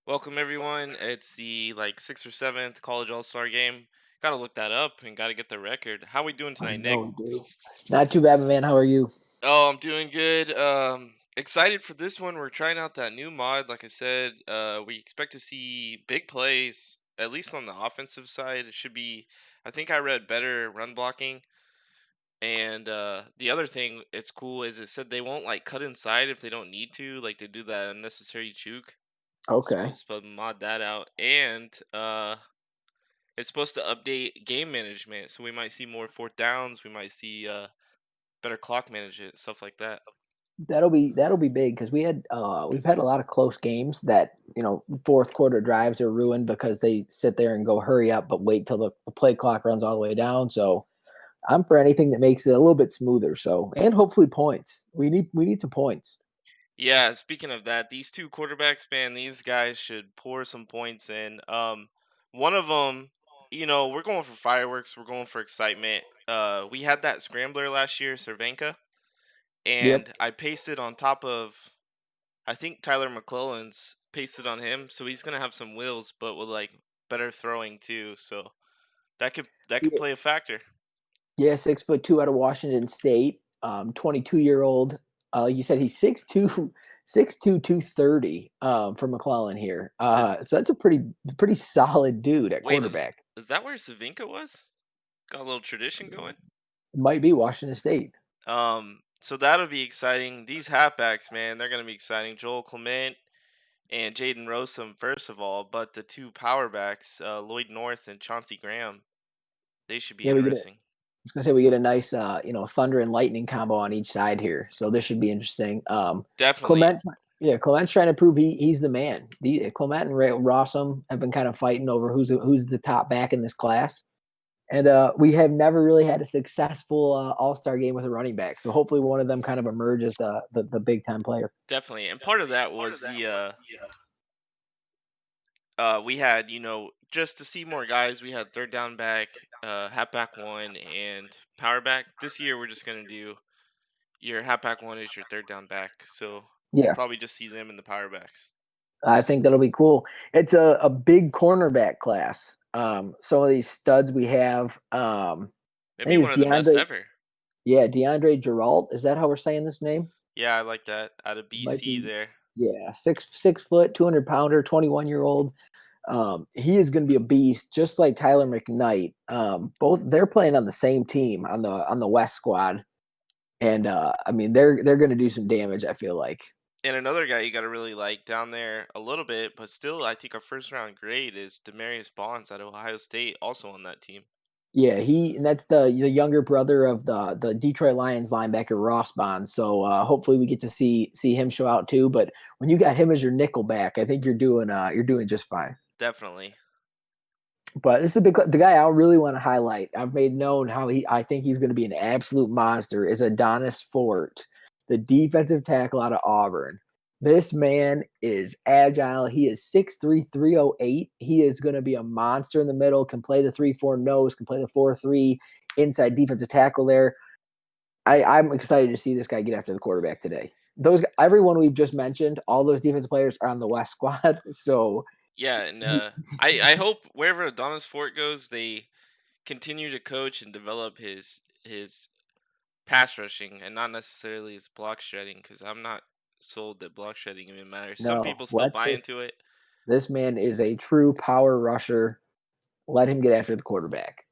Welcome everyone. It's the sixth or seventh college all-star game. Gotta look that up and gotta get the record. How we doing I tonight, Nick? know, dude. Not too bad, my man. How are you? Oh, I'm doing good. Excited for this one. We're trying out that new mod. Like I said, we expect to see big plays, at least on the offensive side. It should be. I think I read better run blocking. And the other thing, it's cool, is it said they won't cut inside if they don't need to, like to do that unnecessary juke. Okay. Supposed to mod that out, and it's supposed to update game management, so we might see more fourth downs. We might see better clock management, stuff like that. That'll be big because we've had a lot of close games that fourth quarter drives are ruined because they sit there and go hurry up, but wait till the play clock runs all the way down. So I'm for anything that makes it a little bit smoother. So and hopefully points. We need some points. Yeah, speaking of that, these two quarterbacks, man, these guys should pour some points in. One of them, we're going for fireworks. We're going for excitement. We had that scrambler last year, Cervenka, Yep. and I pasted on top of, I think Tyler McClellan's pasted on him, so he's gonna have some wheels, but with better throwing too. So that could Yeah, play a factor. yeah, 6'2" out of Washington State. 22-year-old. You said he's 6'2", 6'2", 230 for McClellan here. Is, So that's a pretty solid dude at wait, is quarterback. is that where Savinka was? Got a little tradition going. Might be Washington State. So that'll be exciting. These halfbacks, man, they're gonna be exciting. Joel Clement and Jaden Rosum, first of all, but the two power backs, Lloyd North and Chauncey Graham, they should be Yeah, interesting. was gonna say we get a nice thunder and lightning combo on each side here. So this should be interesting. Definitely, Clement, yeah, Clement's trying to prove he's the man. Clement and Rossum have been kind of fighting over who's the top back in this class. And we have never really had a successful all-star game with a running back. So hopefully one of them kind of emerges the Big Ten player. definitely, and part of that was the we had, just to see more guys, we had third down back, halfback one, and power back. This year, we're just gonna do your halfback one is your third down back, so we'll Yeah, probably just see them in the power backs. I think that'll be cool. It's a big cornerback class. Some of these studs we have. I Maybe think one it's of the best DeAndre. ever. Yeah, DeAndre Geralt. Is that how we're saying this name? Yeah, I like that. Out of Might BC be. there. Yeah, 6 foot, 200 pounder, 21-year-old. He is going to be a beast, just like Tyler McKnight. Both they're playing on the same team on the West squad, and I mean they're going to do some damage. I feel like. And another guy you got to really like down there a little bit, but still, I think our first round grade is Demarius Bonds out of Ohio State, also on that team. Yeah, and that's the younger brother of the Detroit Lions linebacker Ross Bond. So hopefully we get to see him show out too. But when you got him as your nickel back, I think you're doing just fine. Definitely. But this is the guy I really want to highlight. I've made known how I think he's going to be an absolute monster. Is Adonis Fort, the defensive tackle out of Auburn. This man is agile. He is 6'3", 308. He is going to be a monster in the middle. Can play the 3-4 nose. Can play the 4-3 inside defensive tackle there. I'm excited to see this guy get after the quarterback today. Everyone we've just mentioned, all those defensive players are on the West squad. So Yeah, and I hope wherever Adonis Fort goes, they continue to coach and develop his pass rushing and not necessarily his block shredding, because I'm not sold that block shredding even matters. Some no, people still let buy this into it, This man is a true power rusher. Let him get after the quarterback.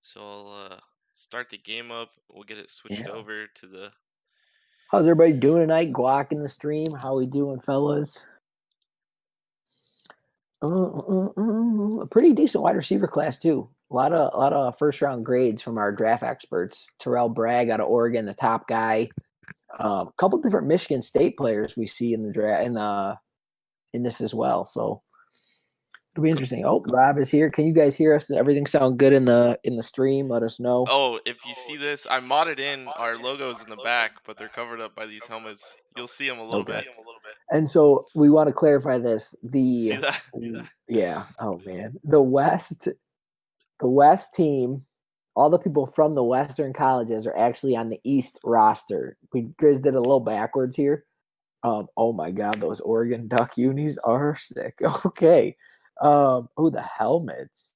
so I'll start the game up. We'll get it switched Yeah. over to the. How's everybody doing tonight? Guac in the stream. How we doing, fellas? A pretty decent wide receiver class too. A lot of first round grades from our draft experts. Terrell Bragg out of Oregon, the top guy. A couple different Michigan State players we see in the draft in this as well. So it'll be interesting. Oh, Rob is here. Can you guys hear us? Does everything sound good in the stream? Let us know. Oh, if you see this, I modded in our logos in the back, but they're covered up by these helmets. You'll see them a little Okay. bit. And so we want to clarify this. See that? Yeah, oh man. The West team, all the people from the Western colleges are actually on the East roster. We Grizz did a little backwards here. Oh my god, those Oregon Duck unis are sick. Okay. Oh, the helmets.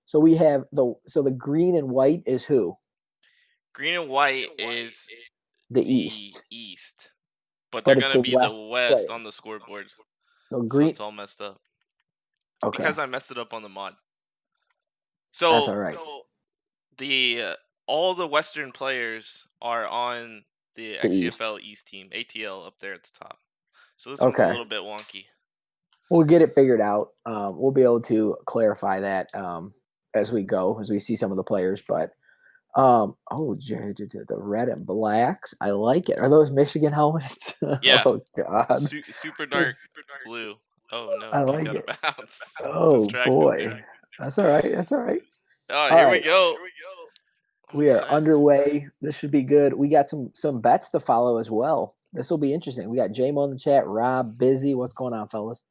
So we have the green and white is who? Green and white is The the East, East, but they're but it's gonna the be the West West on players. the scoreboard, So so green. it's all messed up Okay, because I messed it up on the mod. that's So all right. the all the Western players are on the The East. XCFL East team, ATL up there at the top. So this one's a Okay, little bit wonky. we'll get it figured out. We'll be able to clarify that as we go, as we see some of the players. But the red and blacks. I like it. Are those Michigan helmets? Yeah, Oh God, super dark this, blue. Oh no, I kick like out of it. bounds. Oh Distracted boy, there. that's all right. That's all right. Oh, All here we right, go. I'm we are excited. underway. This should be good. We got some bets to follow as well. This will be interesting. We got JMO in the chat. Rob, busy. What's going on, fellas?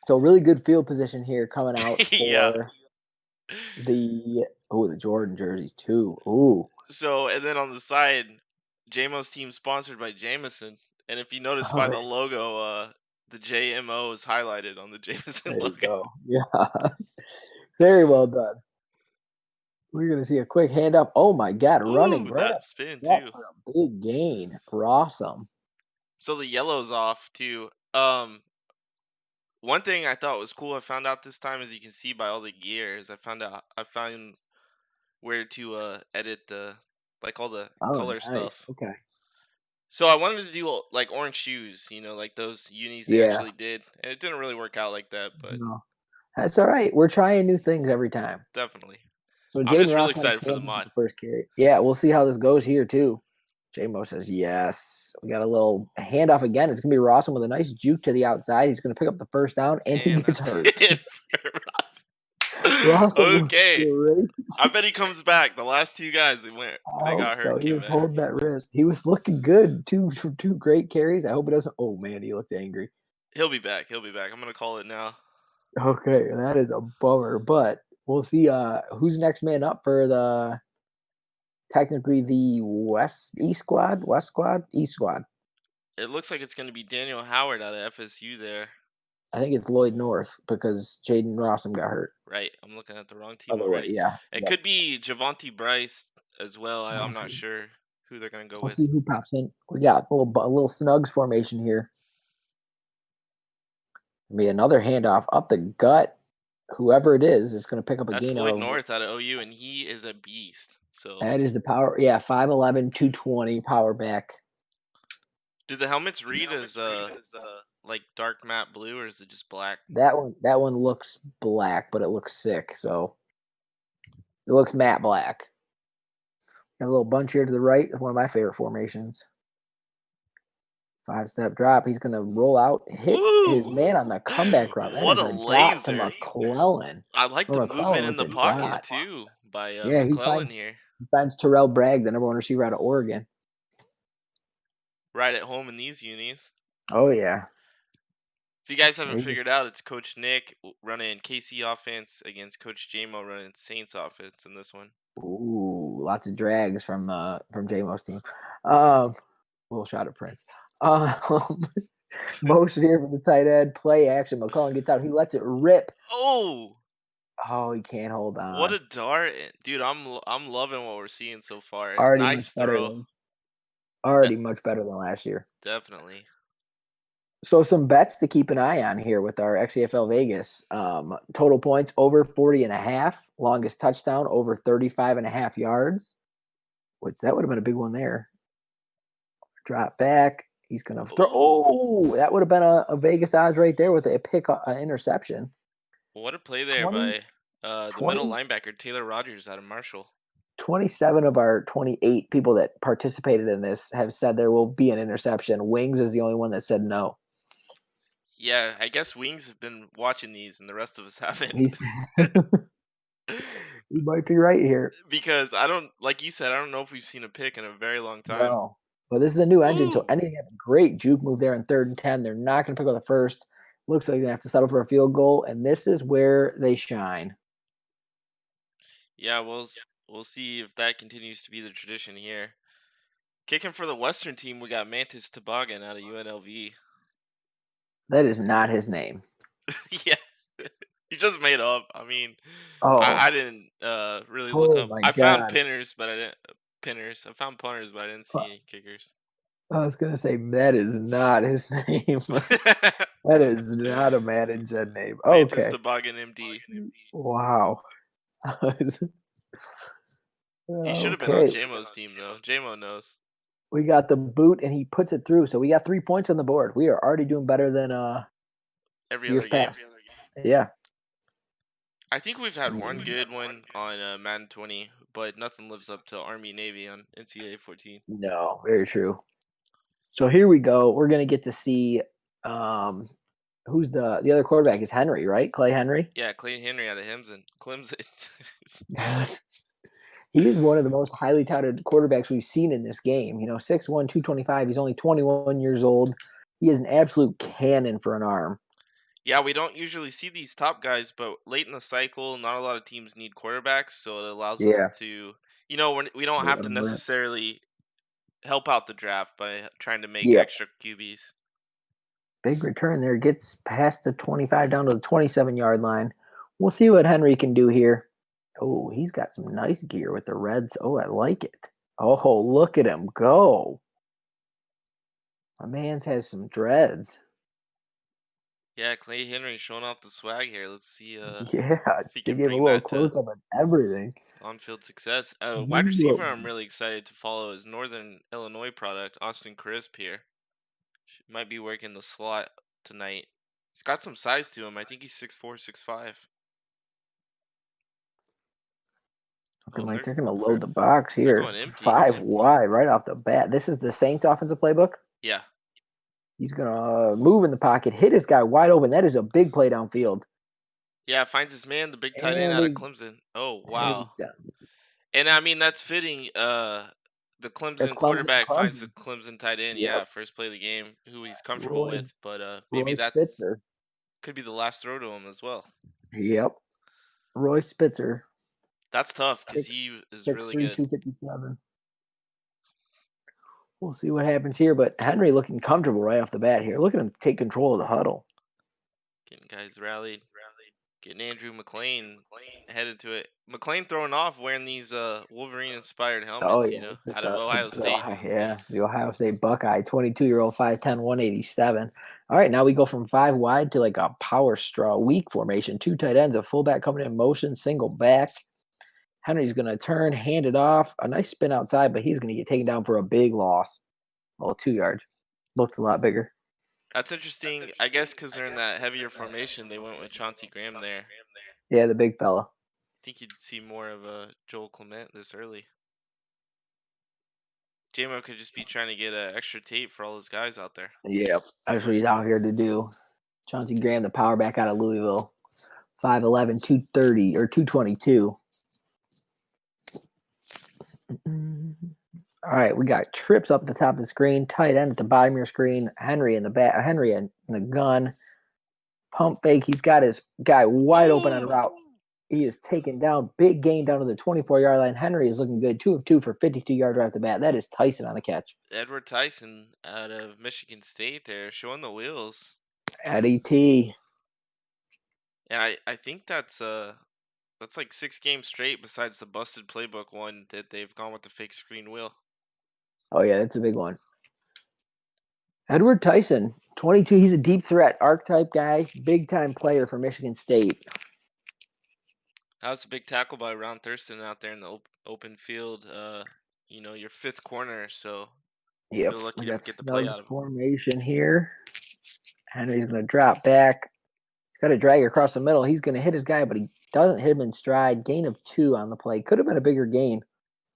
So really good field position here coming out Yeah. for the Jordan jerseys too. Ooh. So and then on the side, JMO's team sponsored by Jameson. And if you notice Oh, by the logo, the JMO is highlighted on the Jameson there you logo. go. Yeah. Very well done. We're gonna see a quick hand up. Oh my god, running Ooh, right that up spin that too. for a big gain. Awesome. So the yellow's off too. One thing I thought was cool I found out this time, as you can see by all the gears, I found where to edit the like all the Oh color nice. stuff. Okay. So I wanted to do like orange shoes, like those unis they Yeah. actually did, and it didn't really work out like that, but No. That's all right. We're trying new things every time. definitely. So I'm Jaden just real Ross had excited a for the chance with mod. the first carry. Yeah, we'll see how this goes here too. JMO says yes. We got a little handoff again. It's gonna be Rawson with a nice juke to the outside. He's gonna pick up the first down and he And gets that's hurt. it for Ross. Rawson looks Okay. great. I bet he comes back. The last two guys I they hope got so. hurt He came was back. holding that wrist. He was looking good. Two great carries. I hope it doesn't. Oh man, he looked angry. He'll be back. He'll be back. I'm gonna call it now. Okay, that is a bummer. But we'll see. Who's next man up for the technically the West squad, East squad. It looks like it's gonna be Daniel Howard out of FSU there. I think it's Lloyd North because Jaden Rossum got hurt. Right. I'm looking at the wrong team Otherwise, already. yeah, It yep. could be Javonte Bryce as well. I'm We'll not see. sure who they're gonna go We'll with. see who pops in. We got a little snugs formation here. Be another handoff up the gut. Whoever it is going to pick up a That's gain Lloyd of. North out of OU, and he is a beast. So, That is the power. Yeah, 5'11", 220 power back. do the helmets read as like dark matte blue, or is it just black? That one looks black, but it looks sick. So it looks matte black. Got a little bunch here to the right. One of my favorite formations. 5-step drop. He's going to roll out, hit his Ooh, man on the comeback route. That what is a a dot to laser! McClellan. I like For the McClellan movement in with the the pocket dot. too by Yeah, he McClellan finds here, he finds Terrell Bragg, the number one receiver out of Oregon. right at home in these unis. Oh yeah. If you guys haven't He just figured out, it's Coach Nick running KC offense against Coach JMO running Saints offense in this one. ooh, lots of drags from J-Mo's team. Um, little shot at Prince. Um, motion here from the tight end, play action. McClellan gets out. He lets it rip. Oh, Oh, he can't hold what on. a dart, dude! I'm loving what we're seeing so far. Already Nice much better throw, than already much better than last year. definitely. So some bets to keep an eye on here with our XCFL Vegas. Total points over 40 and a half. Longest touchdown over 35 and a half yards, which that would have been a big one there. Drop back. He's going to throw. Ooh, Oh, that would have been a Vegas odds right there with a pick interception. what a play there 20, by the middle 20, linebacker Taylor Rogers out of Marshall. 27 of our 28 people that participated in this have said there will be an interception. Wings is the only one that said no. Yeah, I guess Wings have been watching these, and the rest of us haven't. He's you might be right here. Because I don't, like you said, I don't know if we've seen a pick in a very long time. No. But this is a new engine, so Ooh, anything have a great juke move there in 3rd and 10. They're not going to pick up the first. Looks like they have to settle for a field goal, and this is where they shine. yeah, we'll see if that continues to be the tradition here. Kicking for the Western team, we got Mantis Toboggan out of UNLV. That is not his name. Yeah, he just made up. I mean, I Oh, didn't really look oh up. my I found God. pinners, but I didn't pinners. I found punters, but I didn't see any kickers. I was gonna say that is not his name. That is not a Madden Gen name. Mantis Okay. Toboggan MD. Wow. He should have been on Okay. JMO's team though. JMO knows. We got the boot and he puts it through. So we got 3 points on the board. We are already doing better than Every years other game. past. Yeah. I think we've had one good one on Madden 20, but nothing lives up to Army Navy on NCAA 14. No, very true. So here we go. We're gonna get to see um who's the other quarterback is Henry, right? Clay Henry. Yeah, Clayton Henry out of Clemson. He is one of the most highly touted quarterbacks we've seen in this game. 6'1", 225. He's only 21 years old. He is an absolute cannon for an arm. Yeah, we don't usually see these top guys, but late in the cycle, not a lot of teams need quarterbacks, so it allows Yeah. us to, we don't have Let to him rip. necessarily help out the draft by trying to make Yep. extra QBs. Big return there. Gets past the 25 down to the 27-yard line. We'll see what Henry can do here. Oh, he's got some nice gear with the Reds. Oh, I like it. Oh, look at him go. My man's has some dreads. Yeah, Clay Henry showing off the swag here. Let's see Yeah, if he they can gave a bring little that to close up on everything. on-field success. Wide Ooh, receiver, I'm really excited to follow his Northern Illinois product, Austin Crisp here. Might be working the slot tonight. He's got some size to him. I think he's 6'4", 6'5". looking Oh, like they're going to load the box they're here. going empty. 5 wide right off the bat. This is the Saints offensive playbook. Yeah. He's going to move in the pocket, hit his guy wide open. That is a big play downfield. Yeah, finds his man, the big tight end And out of he Clemson. Oh, and he's wow. done. And I mean that's fitting. The That's Clemson Clemson. quarterback finds the Clemson. Clemson tight end. Yep. Yeah, first play of the game, who he's comfortable Roy with, but maybe Roy that's Spitzer. could be the last throw to him as well. Yep. Roy Spitzer. That's tough because Six he is six really three good. 257. We'll see what happens here, but Henry looking comfortable right off the bat here. Look at him take control of the huddle. Getting guys rallied. Getting Andrew McLean headed to it. McLean throwing off wearing these Wolverine inspired Oh helmets, yeah, this is out of the Ohio State. the Ohio State Buckeye, 22-year-old, 5'10", 187. All right, now we go from 5 wide to like a power straw weak formation. Two tight ends, a fullback coming in motion, single back. Henry's gonna turn, hand it off. A nice spin outside, but he's gonna get taken down for a big loss. Oh, 2 yards. Looked a lot bigger. That's interesting. I guess because they're in that heavier formation, they went with Chauncey Graham there. I Yeah, the big fella. think you'd see more of a Joel Clement this early. JMO could just be trying to get extra tape for all his guys out there. Yeah, that's what he's out here to do. Chauncey Graham, the power back out of Louisville. 5'11", 230 or 222. All right, we got trips up at the top of the screen, tight end at the bottom of your screen, Henry in the back, Henry in the gun, pump fake. He's got his guy wide open on a Ooh! route. He is taken down, big gain down to the 24-yard line. Henry is looking good, 2 of 2 for 52 yards right off the bat. That is Tyson on the catch. Edward Tyson out of Michigan State there, showing the wheels. Eddie T. And I think that's like 6 games straight besides the busted playbook one that they've gone with the fake screen wheel. Oh yeah, that's a big one. Edward Tyson, 22. He's a deep threat, archetype guy, big time player for Michigan State. That was a big tackle by Ron Thurston out there in the open field. Your fifth corner, so Yep, really lucky we to got get the play Snug's out of him. formation here. Henry's going to drop back. He's got to drag across the middle. He's going to hit his guy, but he doesn't hit him in stride. Gain of 2 on the play. Could have been a bigger gain.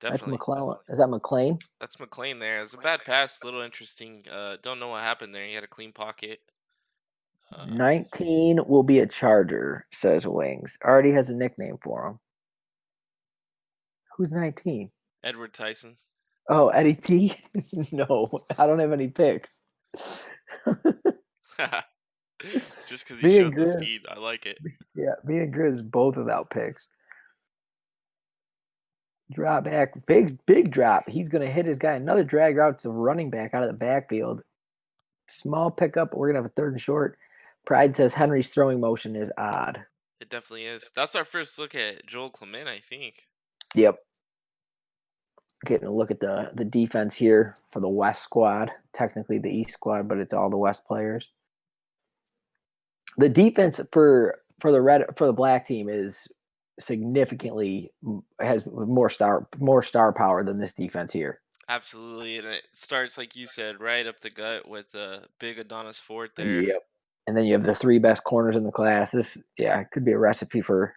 That's Definitely. McClellan. Is that McLean? That's McLean there. It's a bad pass, a little interesting. Don't know what happened there. He had a clean pocket. 19 will be a Charger, says Wings. Already has a nickname for him. Who's 19? Edward Tyson. Oh, Eddie T? No, I don't have any picks. Just because he Me and showed the Grizz, speed, I like it. yeah, me and Grizz both without picks. Drop back, big drop. He's going to hit his guy. Another drag route to running back out of the backfield. Small pickup. We're going to have a third and short. Pride says Henry's throwing motion is odd. It definitely is. That's our first look at Joel Clement, I think. Yep. Getting a look at the defense here for the West squad. Technically the East squad, but it's all the West players. The defense for the black team is significantly has more star power than this defense here. Absolutely, and it starts like you said, right up the gut with big Adonis Ford there. Yep. And then you have the three best corners in the class. This, yeah, could be a recipe for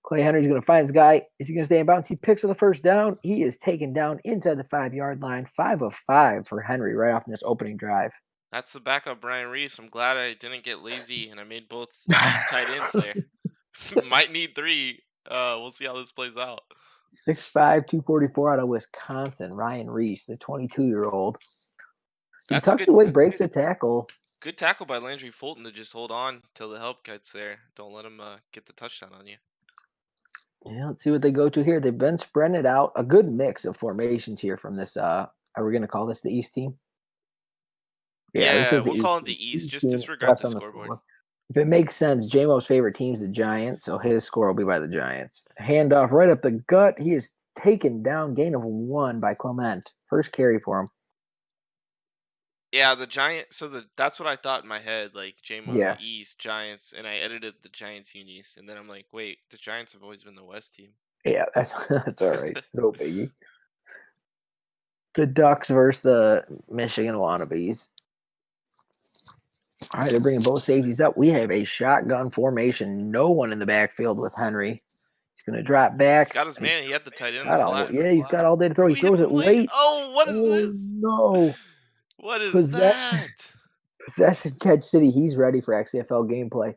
Clay Henry's going to find his guy. Is he going to stay in bounds? He picks up the first down. He is taken down inside the 5-yard line. 5 of 5 for Henry right off in this opening drive. That's the backup Brian Reese. I'm glad I didn't get lazy and I made both tight ends there. Might need three. We'll see how this plays out. 6'5", 244 out of Wisconsin. Ryan Reese, the 22-year-old. He That's a tucks good away, breaks a tackle. good tackle by Landry Fulton to just hold on till the help gets there. Don't let him get the touchdown on you. Yeah, let's see what they go to here. They've been spreading it out. A good mix of formations here from this. Are we going to call this the East team? Yeah, this Yeah, is the we'll call East it team. the East. Just Team, disregard West the on the scoreboard. score. If it makes sense, JMO's favorite team is the Giants, so his score will be by the Giants. Handoff right up the gut. He is taken down. Gain of 1 by Clement. First carry for him. Yeah, the Giant. So that's what I thought in my head, like JMO Yeah, East Giants, and I edited the Giants unis, and then I'm like, wait, the Giants have always been the West team. yeah, that's all right. No biggie. The Ducks versus the Michigan Wannabes. All right, they're bringing both safeties up. We have a shotgun formation. No one in the backfield with Henry. He's going to drop He's back. got his man. He had the tight end in the Got all, flat. yeah, he's got all day to throw. Oh, He he hits throws him it late. late. Oh, what is Oh this? no! What is Possession, that? possession catch city. He's ready for XCFL gameplay.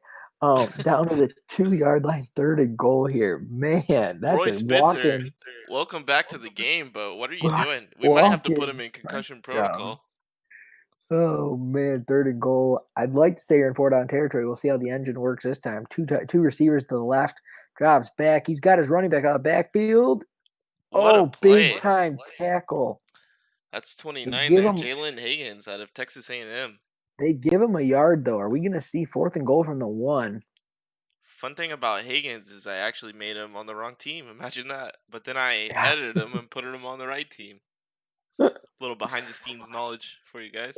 Down to the 2-yard line, third and goal here. Man, that's Roy a Spitzer, walking, welcome back to the game, but what are you walk, doing? We might have to put him walking in concussion touchdown. protocol. Oh man, third and goal. I'd like to stay here in 4-down territory. We'll see how the engine works this time. Two receivers to the left, drops back. He's got his running back out of the backfield. What a Oh, big play. time tackle. That's They 29 give there. him Jalen Higgins out of Texas A&M. they give him a yard though. Are we gonna see fourth and goal from the 1? Fun thing about Higgins is I actually made him on the wrong team. Imagine that. But then I edited him and put him on the right team. Little behind the scenes knowledge for you guys.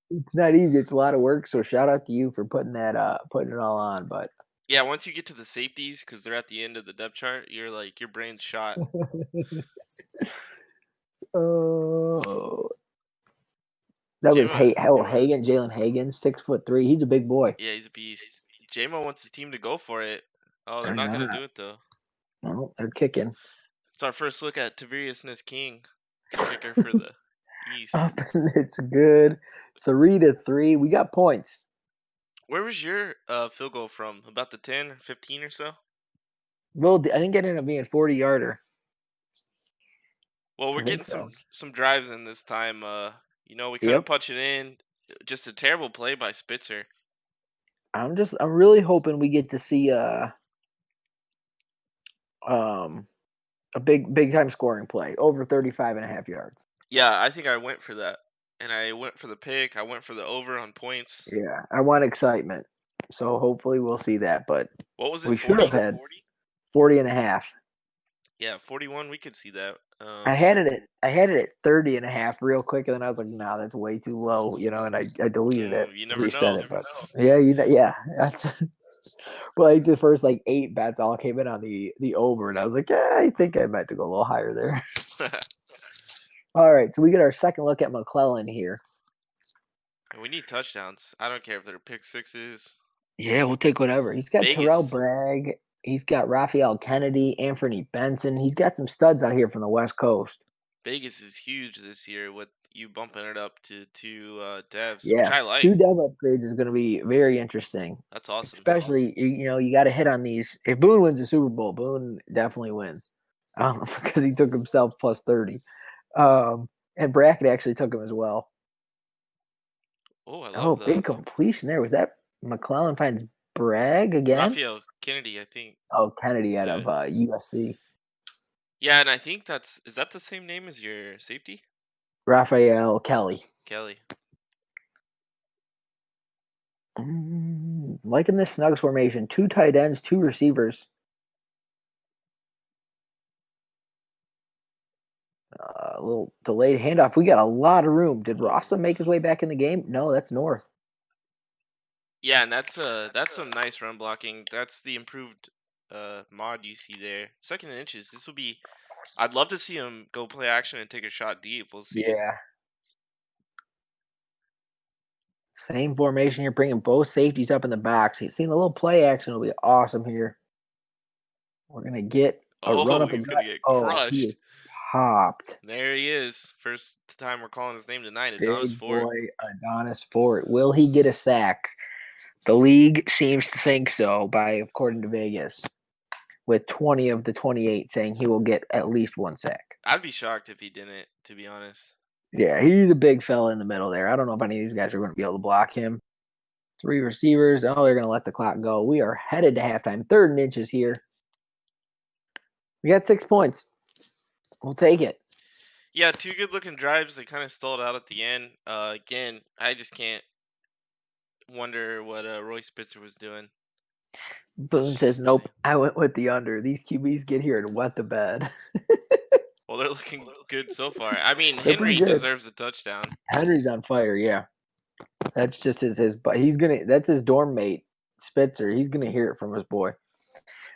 It's not easy. It's a lot of work. So shout out to you for putting it all on. But Yeah, once you get to the safeties, because they're at the end of the depth chart, you're like, your brain's shot. oh, that was Jamo, Hagen, Jalen Hagen, 6'3". He's a big boy. yeah, he's a beast. Jamo wants his team to go for it. Oh, they're They're not going to not. do it, though. No, they're kicking. It's our first look at Tavarius Nis King, the kicker for the East. Up and it's good. 3-3. We got points. Where was your field goal from? About the 10 or 15 or so? Well, I think it ended up being 40-yarder. Well, we're I think getting so. some drives in this time. We couldn't Yep. punch it in. Just a terrible play by Spitzer. I'm really hoping we get to see um a big time scoring play over 35.5 yards. Yeah, I think I went for that. And I went for the pick. I went for the over on points. Yeah, I want excitement. So hopefully we'll see that, but What was it, we should have 40? had 40.5. Yeah, 41. We could see that. I had it at 30.5 real quick, and then I was like, "Nah, that's way too low," and I deleted it, You never reset know. it. But yeah, yeah, that's. But like the first like 8 bets all came in on the over, and I was like, "Yeah, I think I might to go a little higher there." All right, so we get our second look at McClellan here. And we need touchdowns. I don't care if they're pick sixes. Yeah, we'll take whatever. He's got Terrell Vegas Bragg. He's got Raphael Kennedy, Anthony Benson. He's got some studs out here from the West Coast. Vegas is huge this year with you bumping it up to two devs, which Yeah, I like. 2 dev upgrades is going to be very interesting. That's awesome. Especially, you got to hit on these. If Boone wins the Super Bowl, Boone definitely wins because he took himself plus 30. And Brackett actually took him as well. Oh, I Oh, love big the completion there. Was that McClellan finds Bragg again? Raphael Kennedy, I think. Oh, Kennedy out Yeah. of USC. Yeah, and I think is that the same name as your safety? Raphael Kelly. Kelly. Liking this Snugs formation. 2 tight ends, 2 receivers. A little delayed handoff. We got a lot of room. Did Rasa make his way back in the game? No, that's North. Yeah, and that's some nice run blocking. That's the improved mod you see there. 2nd and inches. This will be. I'd love to see him go play action and take a shot deep. We'll see. Yeah. Same formation here, bringing both safeties up in the box. Seeing a little play action will be awesome here. We're going to get a run Oh, up a he's gonna gut. get Oh, he is crushed. popped. There he is. First time we're calling his name tonight. Adonis Big Fort. boy Adonis Fort. Will he get a sack? The league seems to think so, by according to Vegas, with 20 of the 28 saying he will get at least 1 sack. I'd be shocked if he didn't, to be honest. Yeah, he's a big fella in the middle there. I don't know if any of these guys are going to be able to block him. 3 receivers. Oh, they're going to let the clock go. We are headed to halftime. 3rd and inches here. We got 6 points. We'll take it. Yeah, 2 good looking drives. They kind of stalled out at the end. Again, I just can't wonder what Roy Spitzer was doing. That's Boone says, just nope, insane. I went with the under. These QBs get here and wet the bed. Well, they're looking good so far. I mean, They're pretty Henry good. deserves a touchdown. Henry's on fire, yeah. That's just but that's his dorm mate, Spitzer. He's gonna hear it from his boy.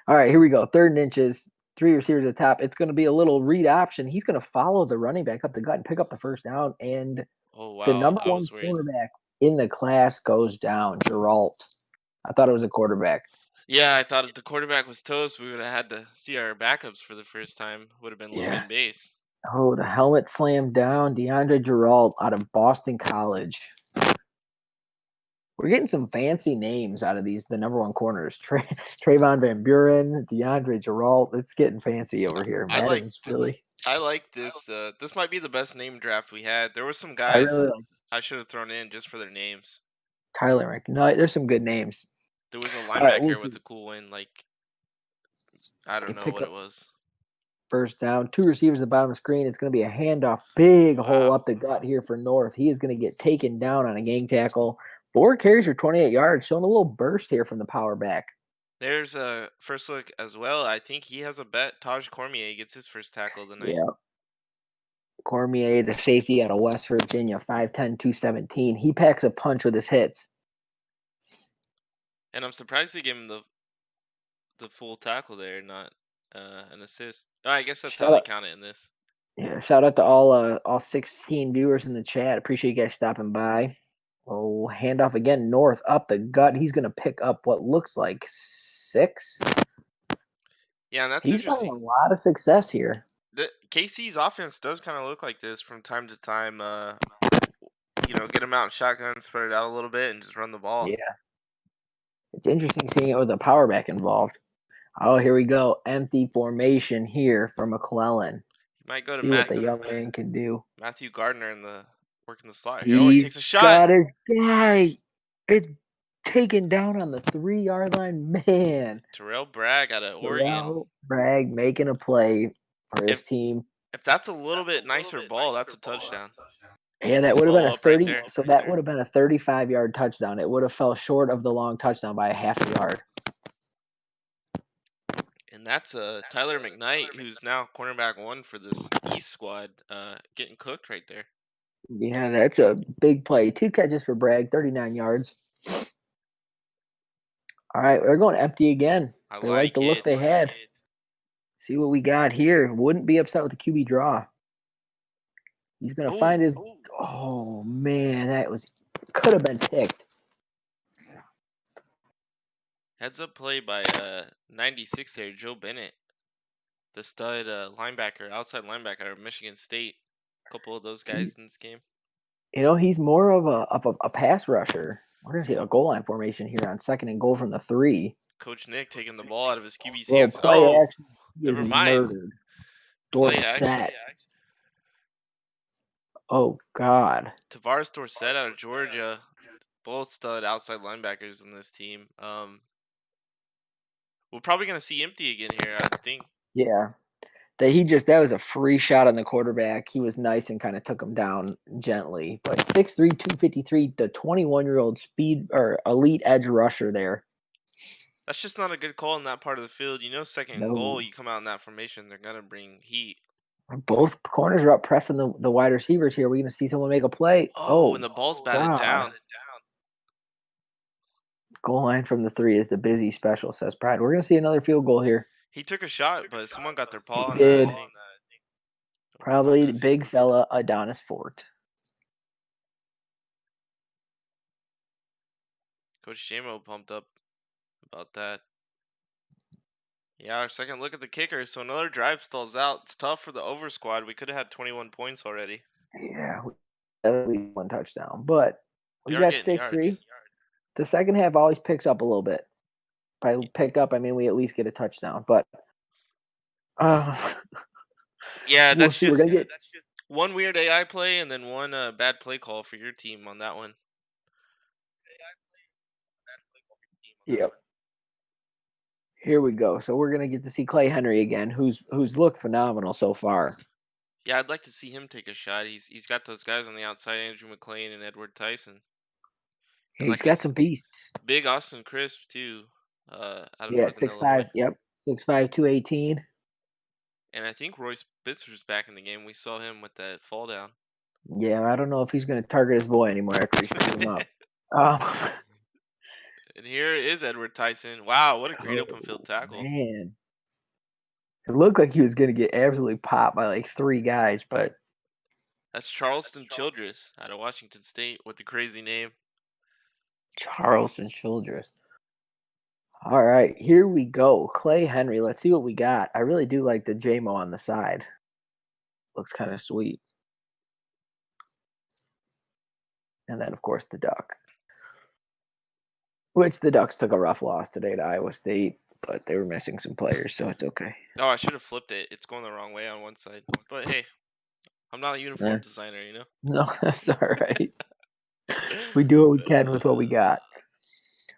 All right, here we go. 3rd and inches, 3 receivers at the top. It's gonna be a little read option. He's gonna follow the running back up the gut and pick up the 1st down. And Oh the wow, number I 1 was worried. cornerback in the class goes down, Geralt. I thought it was a quarterback. Yeah, I thought if the quarterback was toast, we would have had to see our backups for the first time. Would have been Yeah. Logan Base. Oh, the helmet slammed down. DeAndre Geralt out of Boston College. We're getting some fancy names out of the number 1 corners. Trayvon Van Buren, DeAndre Geralt. It's getting fancy over here. I like Madden's really. I like this. This might be the best name draft we had. There were some I guys really like I should have thrown in just for their names. Kyler McKnight. There's some good names. There was a All right, we'll linebacker with see. a cool win. Like I don't They know pick what up it was. 1st down. 2 receivers at the bottom of the screen. It's going to be a handoff. Big hole Wow. up the gut here for North. He is going to get taken down on a gang tackle. 4 carries for 28 yards. Showing a little burst here from the power back. There's a first look as well. I think he has a bet. Taj Cormier gets his first tackle of the night. Yeah. Cormier, the safety out of West Virginia, 5'10", 217. He packs a punch with his hits. And I'm surprised they gave him the full tackle there, not an assist. Oh, I guess that's how Shout they out, count it in this. yeah, shout out to all 16 viewers in the chat. Appreciate you guys stopping by. Oh, handoff again, North up the gut. He's going to pick up what looks like 6. Yeah, and that's He's having a interesting. lot of success here. The KC's offense does kind of look like this from time to time. Get him out in shotgun, spread it out a little bit, and just run the ball. Yeah, it's interesting seeing it with a power back involved. Oh, here we go. Empty formation here for McClellan. He might go to See what the young man can do. Matthew Gardner in the working the slot here. Oh, he He's takes a shot. got his guy. It's taken down on the 3-yard line. Man, Terrell Bragg out of Oregon. Terrell Bragg making a play for his If team. if that's a little bit nicer ball, that's a touchdown. Yeah, that Just would have been follow a up right 30. there. So that would have been a 35-yard touchdown. It would have fell short of the long touchdown by a half a yard. And that's Tyler McKnight, who's now cornerback 1 for this East squad, getting cooked right there. Yeah, that's a big play. 2 catches for Bragg, 39 yards. All right, they're going empty again. I They like like the look it. they had. See what we got here. Wouldn't be upset with the QB draw. He's going to Oh, find his. Oh, man, could have been picked. heads up play by 96 there, Joe Bennett, the stud linebacker, outside linebacker of Michigan State. A couple of those guys in this game. He's more of a pass rusher. We're going to see a goal line formation here on 2nd and goal from the 3. Coach Nick taking the ball out of his QB's Well, hands. play Oh, action. He is never mind. murdered. Play action. Dorsett. Oh, God. Tavares Dorsett out of Georgia. Both stud outside linebackers in this team. We're probably going to see empty again here, I think. Yeah. That was a free shot on the quarterback. He was nice and kind of took him down gently. But 6'3", 253, the 21-year-old speed or elite edge rusher there. That's just not a good call in that part of the field. Second and No. goal, you come out in that formation, they're gonna bring heat. Both corners are up pressing the wide receivers here. We're going to see someone make a play. Oh, Oh, and the ball's batted God. down. Goal line from the 3 is the busy special, says Pride. We're going to see another field goal here. He took a shot, but someone got their paw He on that, I did. think. We're not Probably the gonna see. big fella, Adonis Fort. Coach Jamo pumped up about that. Yeah, our second look at the kicker. So another drive stalls out. It's tough for the over squad. We could have had 21 points already. Yeah, at least one touchdown. But We we are got getting 6-3. yards. The second half always picks up a little bit. By pick up, I mean we at least get a touchdown. But Yeah, we'll that's see. We're going just to get one weird AI play and then one bad play call for your team on that one. Yep. Here we go. So we're gonna get to see Clay Henry again, who's looked phenomenal so far. Yeah, I'd like to see him take a shot. He's got those guys on the outside, Andrew McLean and Edward Tyson. And He's like got some beasts. big Austin Crisp too, out of Yeah, Northern Illinois. 6'5". Yep, 6'5", 218. And I think Royce Bitzer's back in the game. We saw him with that fall down. Yeah, I don't know if he's gonna target his boy anymore after he's picking him up. Oh, And here is Edward Tyson. Wow, what a great open field tackle. man. It looked like he was gonna get absolutely popped by like 3 guys, but That's Charleston Childress out of Washington State with the crazy name. Charleston Childress. All right, here we go. Clay Henry. Let's see what we got. I really do like the JMO on the side. Looks kind of sweet. And then, of course, the duck. Which the Ducks took a rough loss today to Iowa State, but they were missing some players, so it's okay. Oh, I should have flipped it. It's going the wrong way on one side. But hey, I'm not a uniform designer, No, that's all right. We do what we can with what we got.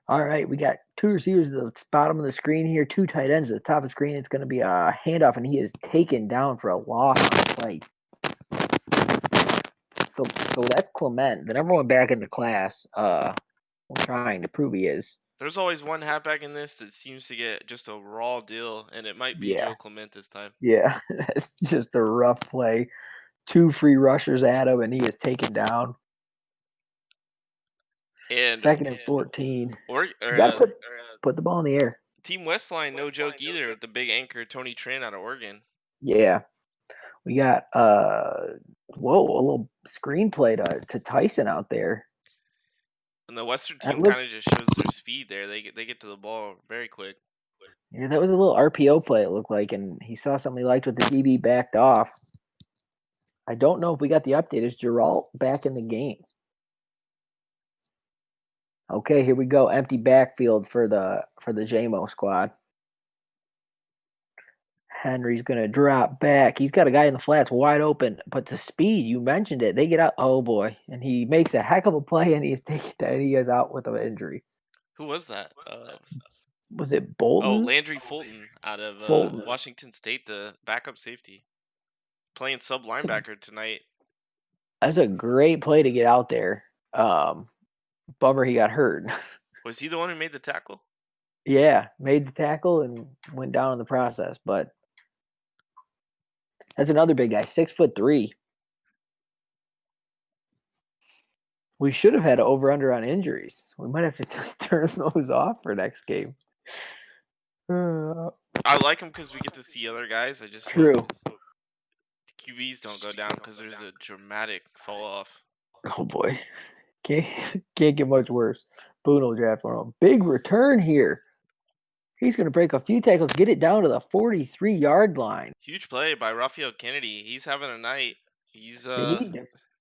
All right, we got 2 receivers at the bottom of the screen here, 2 tight ends at the top of the screen. It's going to be a handoff, and he is taken down for a loss on the play. So that's Clement, the number 1 back in the class. We're trying to prove he is. There's always one halfback in this that seems to get just a raw deal, and it might be Yeah. Joe Clement this time. Yeah, it's just a rough play. 2 free rushers at him, and he is taken down. And 2nd and 14. Or You got to put the ball in the air. Team Westline, no joke either, with the big anchor Tony Trin out of Oregon. Yeah. We got a little screenplay to Tyson out there. And the Western team kind of just shows their speed there. They get to the ball very quick. Yeah, that was a little RPO play, it looked like, and he saw something he liked with the DB backed off. I don't know if we got the update. Is Geralt back in the game? Okay, here we go. Empty backfield for the JMO squad. Henry's going to drop back. He's got a guy in the flats wide open, but the speed, you mentioned it. They get out. Oh, boy. And he makes a heck of a play, and he is out with an injury. Who was that? Was it Bolton? Oh, Landry Fulton out of Washington State, the backup safety. Playing sub linebacker tonight. That's a great play to get out there. Bummer he got hurt. Was he the one who made the tackle? Yeah, made the tackle and went down in the process, but that's another big guy, 6'3". We should have had an over-under on injuries. We might have to turn those off for next game. I like him because we get to see other guys. I just True. hope the QBs don't go down because there's a dramatic fall off. Oh boy, can't get much worse. Boone will draft for him. Big return here. He's going to break a few tackles, get it down to the 43-yard line. Huge play by Raphael Kennedy. He's having a night. He's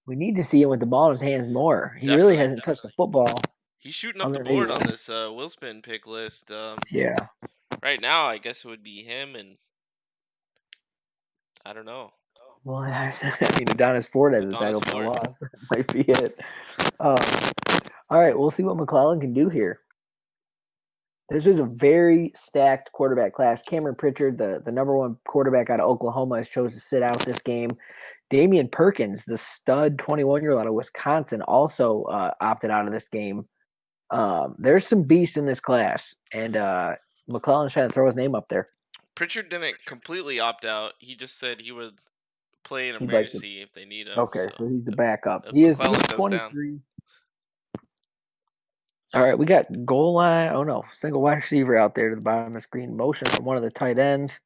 we need to see him with the ball in his hands more. He really hasn't touched the football. He's shooting up the board on this Willspin pick list. Yeah. Right now, I guess it would be him and I don't know. Well, I mean, Adonis Ford has a tackle for loss. That might be it. All right, we'll see what McClellan can do here. This is a very stacked quarterback class. Cameron Pritchard, the number one quarterback out of Oklahoma, has chose to sit out this game. Damian Perkins, the stud 21-year-old out of Wisconsin, also opted out of this game. There's some beasts in this class, and McClellan's trying to throw his name up there. Pritchard didn't completely opt out. He just said he would play in He'd like to. emergency if they need him. Okay, So so he's the if, backup. if He's McClellan goes down, 23. All right, we got goal line. Oh no, single wide receiver out there to the bottom of the screen. Motion from one of the tight ends.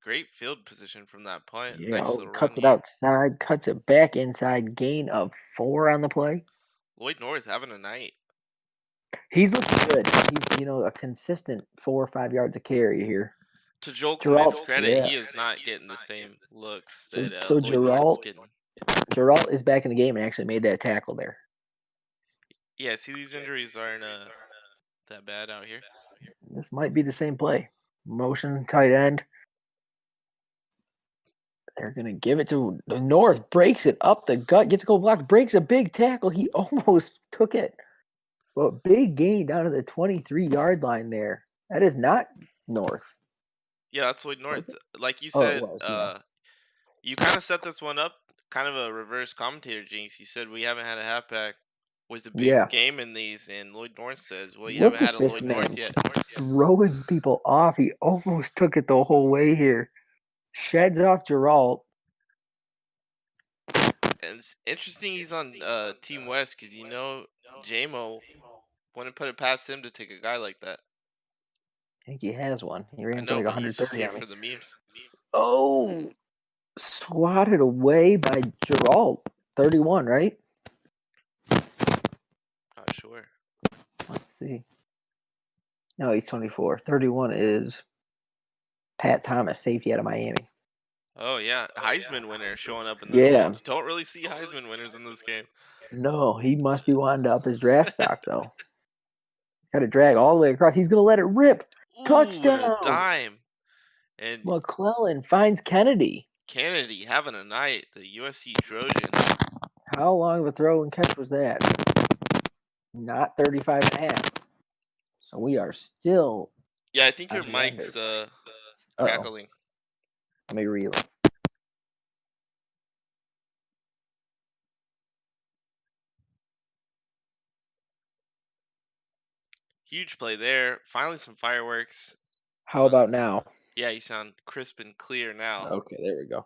great field position from that punt. Yeah, Nice little run cuts it here. outside, cuts it back inside. Gain of 4 on the play. Lloyd North having a night. He's looking good. He's a consistent 4 or 5 yards of carry here. To Joel Geralt, Clement's credit, yeah. he is not getting the same looks So that so Lloyd North is Geralt getting. Geralt is back in the game and actually made that tackle there. Yeah, see, these injuries aren't that bad out here. This might be the same play. Motion tight end. They're gonna give it to the North. Breaks it up the gut. Gets a goal block. Breaks a big tackle. He almost took it. But big gain down to the 23-yard line there. That is not North. Yeah, that's Lloyd Was North. it? Like you Oh, it said, was. Yeah. you kind of set this one up, kind of a reverse commentator jinx. You said we haven't had a halfback with a big Yeah. game in these, and Lloyd North says, well, you haven't Look had at a this Lloyd man North yet. throwing people off. He almost took it the whole way here. Sheds off Geralt. And it's interesting he's on Team West because JMO wouldn't put it past him to take a guy like that. I think he has one. He I ran for know, like but he's just 130 here on me. for the memes. Oh, swatted away by Geralt. 31, right? Not sure. Let's see. No, he's 24. 31 is Pat Thomas, safety out of Miami. Oh yeah, Heisman winner showing up in this game. Yeah. You don't really see Heisman winners in this game. No, he must be wanting to up his draft stock, though. Got to drag all the way across. He's going to let it rip. Ooh, and a Touchdown. dime. And McClellan finds Kennedy. Kennedy having a night. The USC Trojan. How long of a throw and catch was that? Not 35 and a half. So we are still Yeah, I think your on the under. mic's Uh-oh. crackling. Let me reel it. Huge play there. Finally some fireworks. How about now? Yeah, you sound crisp and clear now. Okay, there we go.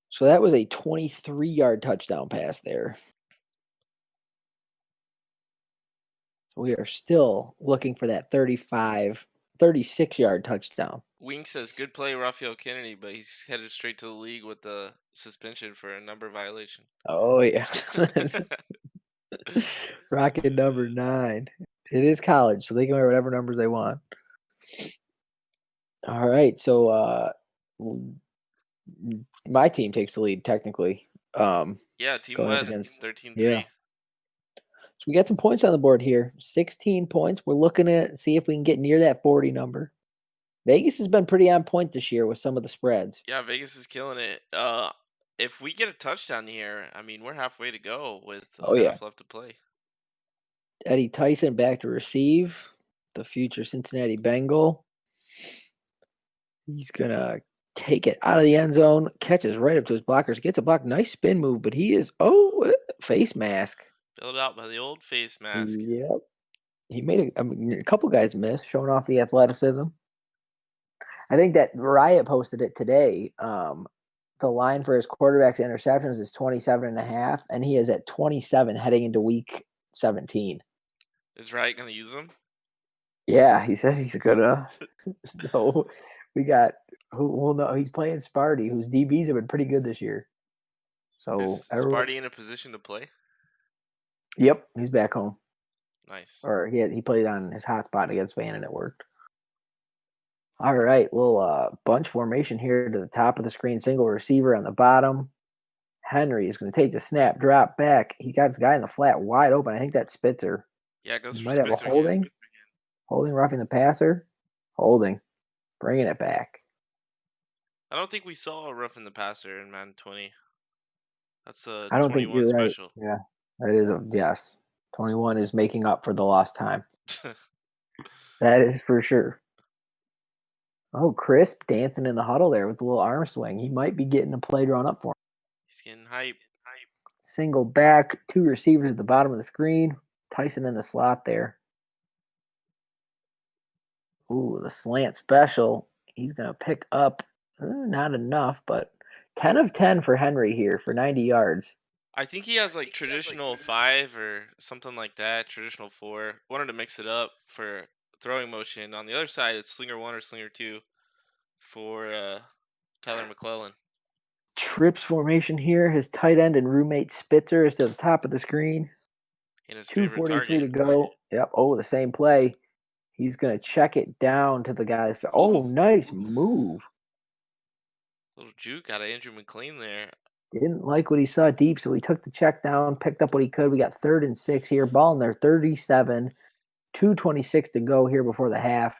So that was a 23-yard touchdown pass there. So we are still looking for that 36-yard touchdown. Wing says good play, Raphael Kennedy, but he's headed straight to the league with the suspension for a number violation. Oh, yeah. Rocket number 9. It is college, so they can wear whatever numbers they want. All right, so my team takes the lead technically. Yeah, Team Going West, against 13-3. yeah. So we got some points on the board here. 16 points. We're looking at see if we can get near that 40 number. Vegas has been pretty on point this year with some of the spreads. Yeah, Vegas is killing it. If we get a touchdown here, I mean, we're halfway to go with Oh, a yeah. half left to play. Eddie Tyson back to receive. The future Cincinnati Bengal. He's going to take it out of the end zone. Catches right up to his blockers. Gets a block. Nice spin move, but he is, face mask. Bailed out by the old face mask. Yep. He made a couple guys miss, showing off the athleticism. I think that Riot posted it today. The line for his quarterbacks and interceptions is 27.5, and he is at 27 heading into week 17. Is Riot going to use him? Yeah, he says he's gonna. So we got who know he's playing Sparty, whose DBs have been pretty good this year. So Is Sparty in a position to play? Yep, he's back home. Nice. Or he played on his hotspot against Van and it worked. All right, little bunch formation here to the top of the screen. Single receiver on the bottom. Henry is going to take the snap, drop back. He got his guy in the flat wide open. I think that's Spitzer. Yeah, it goes He for might have a Spitzer again. holding roughing the passer. Holding. Bringing it back. I don't think we saw a rough in the passer in Madden 20. That's a I don't think 21 you're right. special. Yeah, that is a yes. 21 is making up for the lost time. That is for sure. Oh, Crisp dancing in the huddle there with the little arm swing. He might be getting a play drawn up for him. He's getting hype. Single back, two receivers at the bottom of the screen. Tyson in the slot there. Ooh, the slant special. He's going to pick up not enough, but 10 of 10 for Henry here for 90 yards. I think he has like traditional 5 or something like that, traditional 4. Wanted to mix it up for throwing motion. On the other side, it's slinger 1 or slinger 2 for Tyler McClellan. Trips formation here. His tight end and roommate Spitzer is to the top of the screen. And his favorite 2:43 target. to go. Yep. Oh, the same play. He's going to check it down to the guy. Oh, Ooh, nice move. little juke out of Andrew McLean there. Didn't like what he saw deep, so he took the check down, picked up what he could. We got 3rd and 6 here. Ball in there, 37. 2:26 to go here before the half.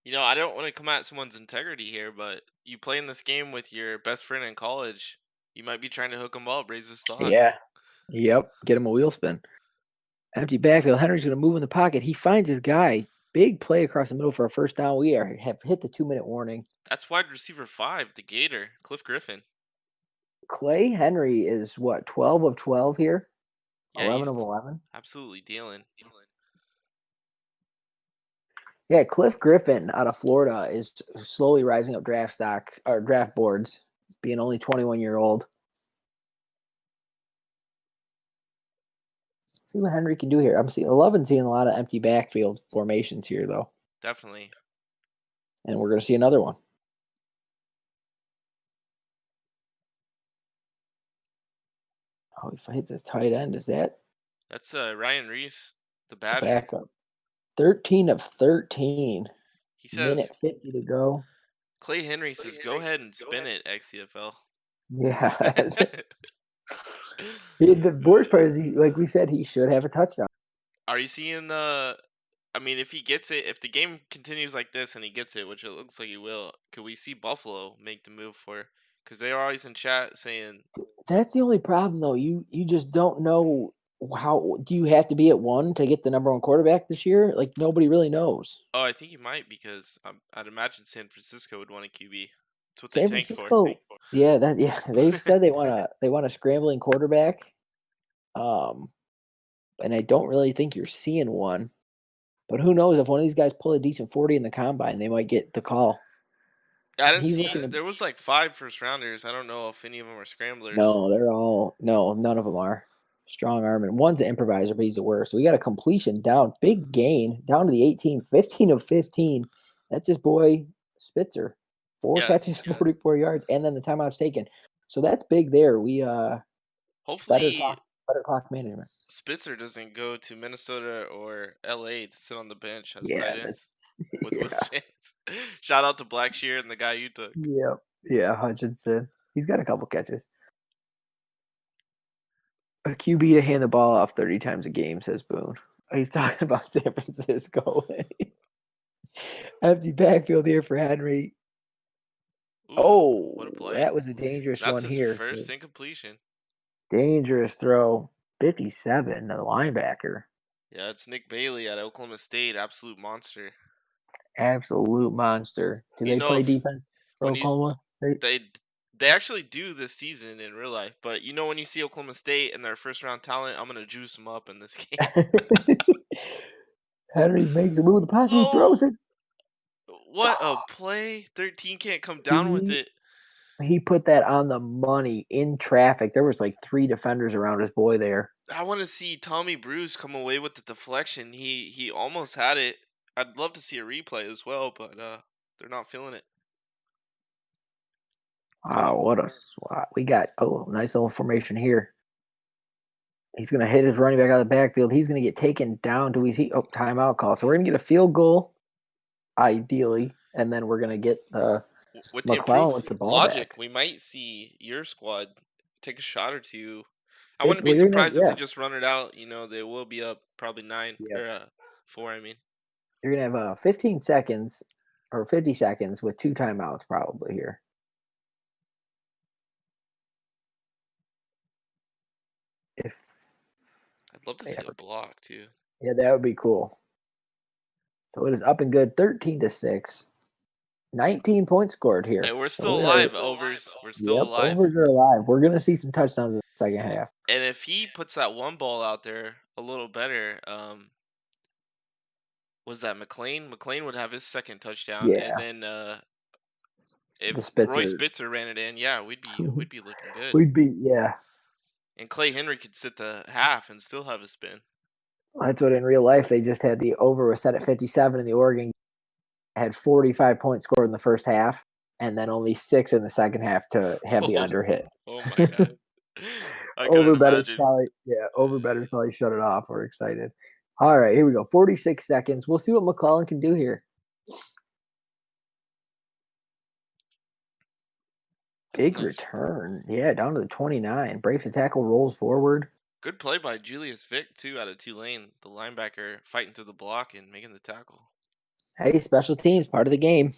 You know, I don't want to come at someone's integrity here, but you play in this game with your best friend in college. You might be trying to hook him up, raise his stock. Yeah. Yep. Get him a wheel spin. Empty backfield. Henry's going to move in the pocket. He finds his guy. Big play across the middle for a first down. We have hit the 2-minute warning. That's wide receiver 5, the Gator, Cliff Griffin. Clay Henry is what, 12 of 12 here? Yeah, 11 he's of 11? absolutely dealing. Yeah, Cliff Griffin out of Florida is slowly rising up draft stock or draft boards, being only 21-year-old. See what Henry can do here. I'm loving seeing a lot of empty backfield formations here, though. Definitely. And we're going to see another one. Oh, if I hits his tight end, is that That's Ryan Reese, the a Badger. backup? 13 of 13. He says, Minute 50 to go. Clay Henry says, go ahead and spin it, XCFL. Yeah. The worst part is, like we said, he should have a touchdown. Are you seeing I mean, if he gets it, if the game continues like this and he gets it, which it looks like he will, could we see Buffalo make the move for? Because they are always in chat saying, That's the only problem, though. You just don't know how. Do you have to be at 1 to get the number 1 quarterback this year? Like, nobody really knows. oh, I think he might because I'd imagine San Francisco would want a QB. That's what they San tanked for. Francisco, yeah, they've said they want a scrambling quarterback. And I don't really think you're seeing one. But who knows, if one of these guys pull a decent 40 in the combine, they might get the call. I didn't He's see looking to there was like 5 first rounders. I don't know if any of them are scramblers. No, none of them are. Strong arm, and one's an improviser, but he's the worst. So we got a completion down, big gain, down to the 18, 15 of 15. That's his boy Spitzer. 4 Yeah, catches, 44 yards, and then the timeout's taken. So that's big there. We better hopefully clock management. Spitzer doesn't go to Minnesota or LA to sit on the bench as Yeah, tight ends that's with yeah. Chance. Shout out to Blackshear and the guy you took. Yep. Yeah, Hutchinson. He's got a couple catches. A QB to hand the ball off 30 times a game, says Boone. He's talking about San Francisco. Empty backfield here for Henry. Ooh, Oh, what a play. that was a dangerous That's one his here. first incompletion. Dangerous throw. 57, the linebacker. Yeah, it's Nick Bailey at Oklahoma State, absolute monster. Absolute monster. Do You they know play if defense for when you Oklahoma State? they they actually do this season in real life, but you know when you see Oklahoma State and their first round talent, I'm gonna juice them up in this game. Henry makes a move in the pocket. He throws Oh, it. what a play! 13 can't come down with He it. he put that on the money in traffic. There was like 3 defenders around his boy there. I want to see Tommy Bruce come away with the deflection. He almost had it. I'd love to see a replay as well, but they're not feeling it. Wow, what a swat. We got nice little formation here. He's gonna hit his running back out of the backfield. He's gonna get taken down. Do we see timeout call? So we're gonna get a field goal, ideally, and then we're gonna get the With the McClellan improved with the ball logic, back. we might see your squad take a shot or two. I wouldn't be Well, you're gonna have, surprised if they yeah, just run it out. You know, they will be up probably 9 yeah. or 4. I mean, You're gonna have 15 seconds or 50 seconds with 2 timeouts probably here. If Love to Yeah, see a block too. yeah, that would be cool. So it is up and good, 13-6. 19 points scored Hey, here. we're So still we are, alive, overs. We're still yep, alive. overs are alive. We're gonna see some touchdowns in the second half. And if he puts that one ball out there a little better, was that McLean? McLean would have his second touchdown, and Yeah, then the if Roy Spitzer. Spitzer ran it in, yeah, we'd be looking good. We'd be, yeah. And Clay Henry could sit the half and still have a spin. That's what in real life they just had the over was set at 57 and the Oregon had 45 points scored in the first half and then only 6 in the second half to have the Oh, under hit. oh my God. I couldn't Over betters imagine. probably, yeah, over betters probably shut it off. We're excited. All right, here we go. 46 seconds. We'll see what McClellan can do here. That's a Big nice, return. Yeah, down to the 29. Breaks the tackle, rolls forward. good play by Julius Vick too out of Tulane, the linebacker fighting through the block and making the tackle. Hey, special teams, part of the game.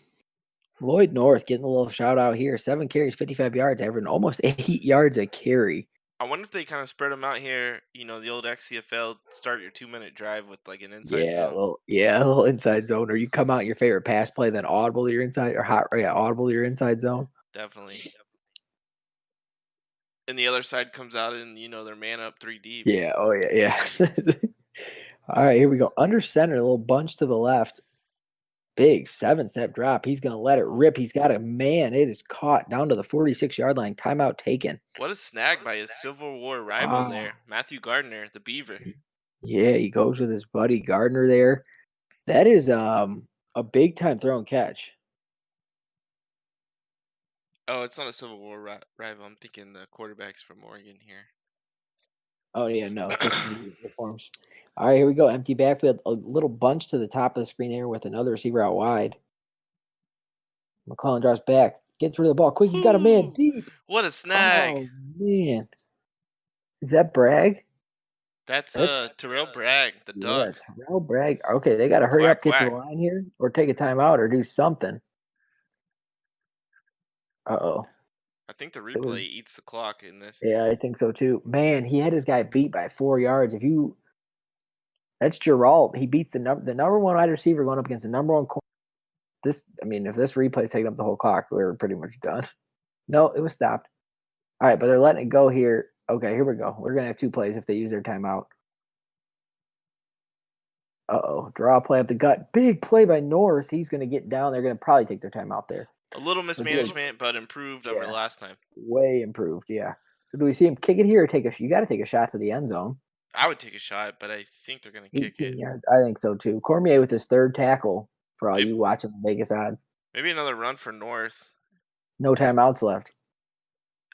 Lloyd North getting a little shout out here. 7 carries, 55 yards, averaging almost 8 yards a carry. I wonder if they kind of spread them out here. You know, the old XCFL start your 2 minute drive with like an inside zone. A little inside zone. Or you come out your favorite pass play, then audible to your inside or hot, yeah, audible to your inside zone. Definitely. And the other side comes out and they're man up three deep. Yeah, oh yeah, yeah. All right, here we go. Under center, a little bunch to the left. Big 7-step drop. He's gonna let it rip. He's got a man. It is caught down to the 46-yard line. Timeout taken. What a snag by his Civil War rival Wow. there, Matthew Gardner, the Beaver. Yeah, he goes with his buddy Gardner there. That is a big time throw and catch. Oh, it's not a Civil War rival. I'm thinking the quarterbacks from Oregon here. Oh yeah, no, just the uniforms. All right, here we go. Empty backfield. A little bunch to the top of the screen there with another receiver out wide. McClellan drops back, gets rid of the ball quick. He's got a man Whoo! deep. What a snag! Oh man, is that Bragg? That's That's Terrell Bragg, the yeah, Duck. Terrell Bragg. Okay, they got to hurry Quack up, get to the quack. line here, or take a timeout, or do something. Uh-oh. I think the It was replay eats the clock in this. yeah, I think so too. Man, he had his guy beat by 4 yards. If you that's Gerald. He beats the number one wide receiver going up against the number one corner. This I mean, if this replay's taking up the whole clock, we're pretty much done. No, it was stopped. All right, but they're letting it go here. Okay, here we go. We're gonna have 2 plays if they use their timeout. Uh-oh. Draw play up the gut. Big play by North. He's gonna get down. They're gonna probably take their timeout there. A little So do it. mismanagement, but improved over Yeah. last time. Way improved, yeah. So do we see him kick it here or take a you gotta take a shot to the end zone. I would take a shot, but I think they're gonna kick it. 18 yards. I think so too. Cormier with his 3rd tackle for all Maybe, you watching the Vegas odd. maybe another run for North. No timeouts left.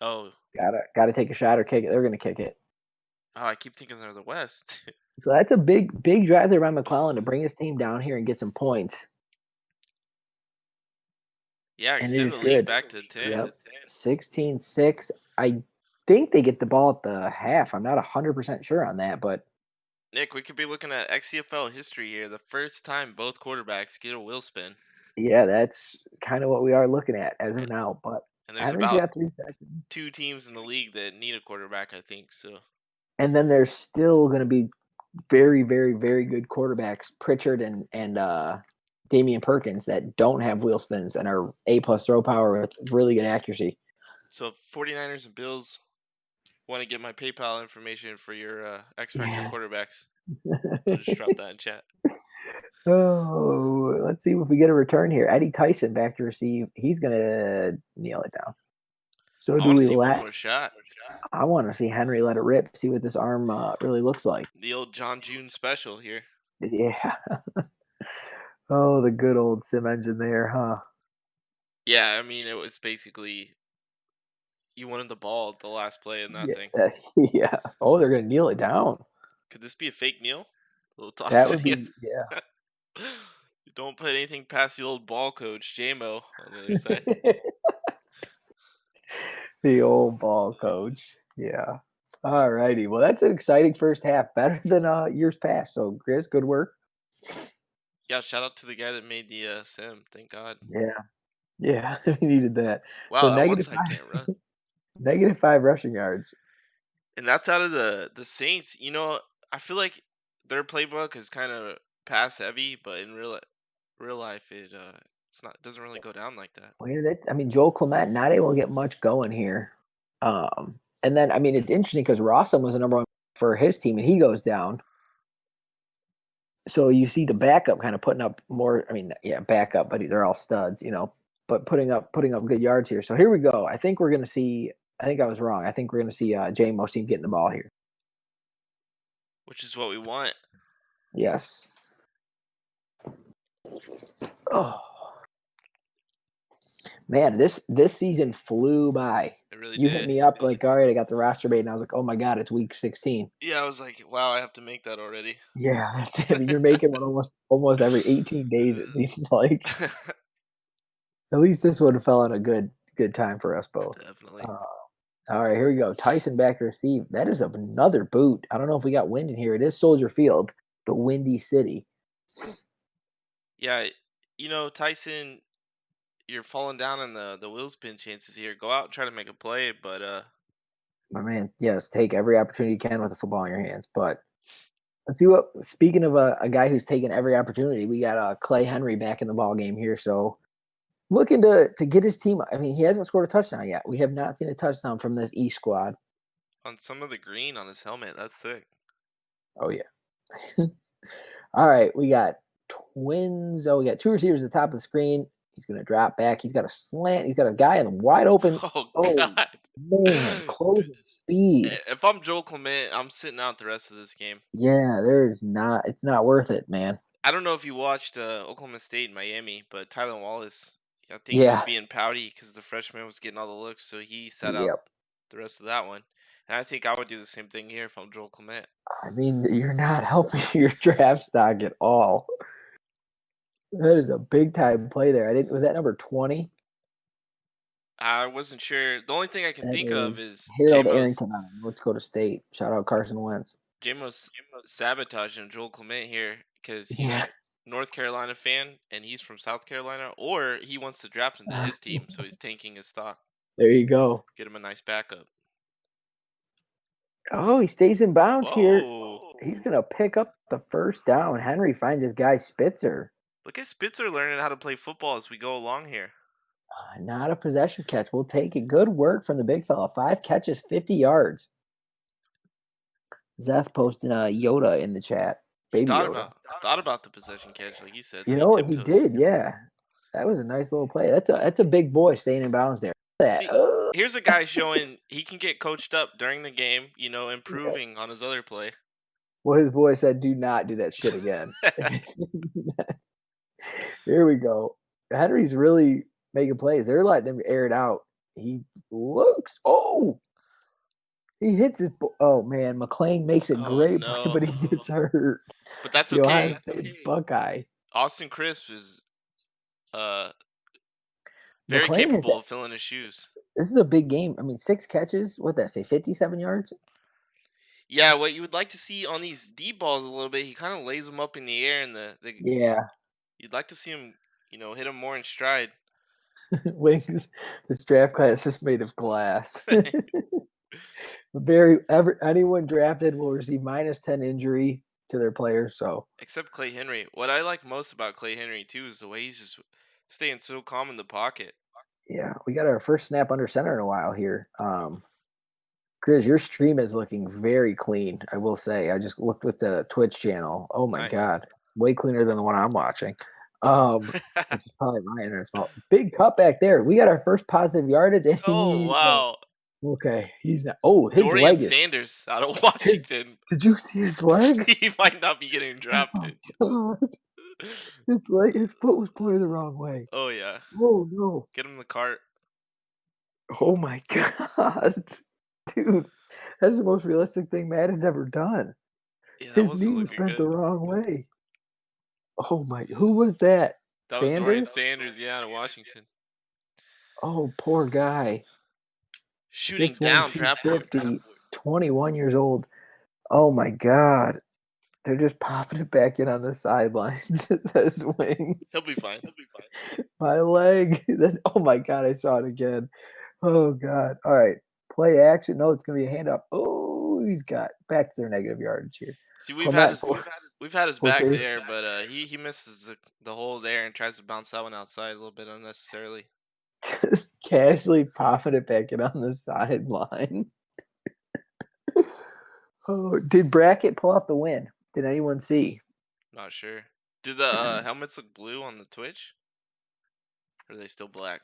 Oh, Gotta take a shot or kick it. They're gonna kick it. oh, I keep thinking they're the West. So that's a big drive there by McClellan to bring his team down here and get some points. Yeah, And it extend is the lead good. back to 10. Yep. 16-6. I think they get the ball at the half. I'm not 100% sure on that, but Nick, we could be looking at XCFL history here. The first time both quarterbacks get a wheel spin. yeah, that's kind of what we are looking at as of And, now. But and there's Henry's about got 3 seconds. 2 teams in the league that need a quarterback, I think. So And then there's still going to be very, very, very good quarterbacks, Pritchard and Damian Perkins, that don't have wheel spins and are A+ throw power with really good accuracy. So if 49ers and Bills want to get my PayPal information for your X Factor Yeah. quarterbacks, I'll just drop that in chat. Oh, let's see if we get a return here. Eddie Tyson back to receive. He's gonna kneel it down. So I do want to we see one let? more shot. I want to see Henry let it rip. See what this arm really looks like. The old John June special here. Yeah. Oh, the good old sim engine there, huh? Yeah, I mean, it was basically you wanted the ball at the last play and that Yeah. thing. Yeah. Oh, they're gonna kneel it down. Could this be a fake kneel? A little toss That to would the be yeah. end. Don't put anything past the old ball coach, JMO, on the other side. The old ball coach. Yeah. All righty. Well, that's an exciting first half. Better than years past. So, Chris, good work. Yeah, shout out to the guy that made the sim. Thank God. Yeah. Yeah. We needed that. Wow, So that one negative side five, can't run. negative 5 rushing yards. And that's out of the Saints. I feel like their playbook is kind of pass heavy, but in real life, it's not doesn't really go down like that. Where that I mean, Joel Clement not able to get much going here. And then I mean, it's interesting because Rossum was the number one for his team, and he goes down. So you see the backup kind of putting up more. I mean, yeah, backup, but they're all studs, but putting up good yards here. So here we go. I think we're gonna see. I think I was wrong. I think we're gonna see J-Mo's team getting the ball here. Which is what we want. Yes. Oh man, this season flew by. It really You hit did. me up like, all right, I got the roster made, and I was like, oh my god, it's week 16. Yeah, I was like, wow, I have to make that already. Yeah, that's it. I mean, you're making one almost every 18 days. It seems like. At least this one fell on a good time for us both. Definitely. Uh, all right, here we go. Tyson back to receive. That is another boot. I don't know if we got wind in here. It is Soldier Field, the Windy City. Yeah, Tyson, you're falling down on the wheel spin chances here. Go out and try to make a play, but My man, yes, take every opportunity you can with the football in your hands. But let's see what. Speaking of a guy who's taken every opportunity, we got Clay Henry back in the ball game here. So looking to get his team. I mean, he hasn't scored a touchdown yet. We have not seen a touchdown from this E squad. on some of the green on his helmet, that's sick. Oh yeah. All right, we got twins. Oh, we got two receivers at the top of the screen. He's going to drop back. He's got a slant. He's got a guy in the wide open. Oh Oh, God. man. Dude, Closing speed. if I'm Joel Clement, I'm sitting out the rest of this game. Yeah, it's not worth it, man. I don't know if you watched Oklahoma State and Miami, but Tyler Wallace, I think he was Yeah. being pouty because the freshman was getting all the looks, so he sat out Yep. the rest of that one. And I think I would do the same thing here if I'm Joel Clement. I mean, you're not helping your draft stock at all. That is a big time play there. Was that number 20? I wasn't sure. The only thing I can That think of is is Harold Arrington out of North Dakota State. Shout out Carson Wentz. JMO's sabotaging Joel Clement here because he's Yeah. a North Carolina fan and he's from South Carolina, or he wants to draft into his team, so he's tanking his stock. There you go. Get him a nice backup. Oh, he stays in bounds here. Whoa. He's going to pick up the first down. Henry finds his guy Spitzer. Look at Spitzer learning how to play football as we go along here. Not a possession catch. We'll take it. Good work from the big fella. 5 catches, 50 yards. Zeth posted a Yoda in the chat. He Baby thought Yoda. about the possession catch, like you said. You Little know what? He tiptoes. did, yeah. That was a nice little play. That's a big boy staying in bounds there. See, here's a guy showing he can get coached up during the game, improving on his other play. Well, his boy said, do not do that shit again. Here we go. Henry's really making plays. They're letting him air it out. He looks. Oh, he hits his. Oh man, McLean makes a Oh great play, no. but he gets hurt. But that's The Ohio okay. State Buckeye. Austin Crisp is very McLean has. capable of filling his shoes. This is a big game. I mean, 6 catches. What did that say? 57 yards. Yeah, what you would like to see on these deep balls a little bit, he kind of lays them up in the air, and Yeah. you'd like to see him, hit him more in stride. Wings. This draft class is made of glass. Anyone drafted will receive -10 injury to their player. So Except Clay Henry. What I like most about Clay Henry too is the way he's just staying so calm in the pocket. yeah, we got our first snap under center in a while here. Chris, your stream is looking very clean. I will say. I just looked with the Twitch channel. Oh my Nice. god, way cleaner than the one I'm watching. Which is probably my internet's fault. Big cutback there. We got our first positive yardage. And Oh wow. okay, he's not. Oh, his Dorian leg is. Sanders out of Washington. Did you see his leg? He might not be getting drafted. Oh, God. His foot was pointed the wrong way. Oh yeah. Oh no. Get him the cart. Oh my god. Dude, that's the most realistic thing Madden's ever done. Yeah, that His knee wasn't was looking bent good. the wrong way. Oh my, who was that? That was Dorian Sanders? Sanders, yeah, out of Washington. Oh, poor guy. Shooting 6'1", down draft boards. 250, 21 years old. Oh my god. They're just popping it back in on the sidelines. It says Wings. He'll be fine. My leg. Oh my god, I saw it again. Oh god. All right. Play action. No, it's gonna be a hand up. Oh, he's got back to their negative yardage here. See, Clement we've had his back Forte there, but he misses the hole there and tries to bounce that one outside a little bit unnecessarily. just casually popping it back in on the sideline. Oh, did Brackett pull off the win? Did anyone see? Not sure. Do the helmets look blue on the Twitch? Or are they still black?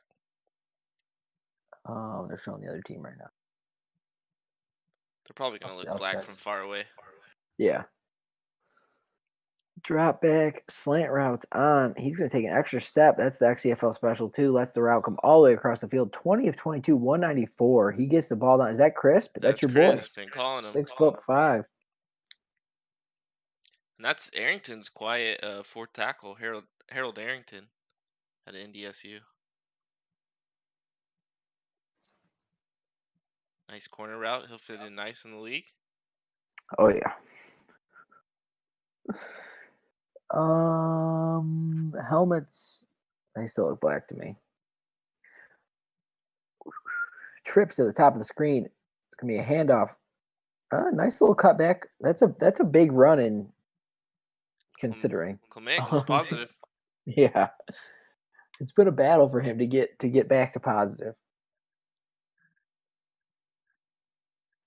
They're showing the other team right now. They're probably gonna look I'll black check. from far away. Yeah. Drop back, slant routes on. He's going to take an extra step. That's the XCFL special, too. Lets the route come all the way across the field. 20 of 22, 194. He gets the ball down. Is that Crisp? That's That's your boy. Chris. Been calling him. 6'5". And that's Arrington's quiet fourth tackle, Harold Arrington at NDSU. Nice corner route. He'll fit in nice in the league. Oh, yeah. Helmets. They still look black to me. Trips to the top of the screen. It's gonna be a handoff. Nice little cutback. That's a big run in considering. Clement goes Um, positive. yeah, it's been a battle for him to get back to positive.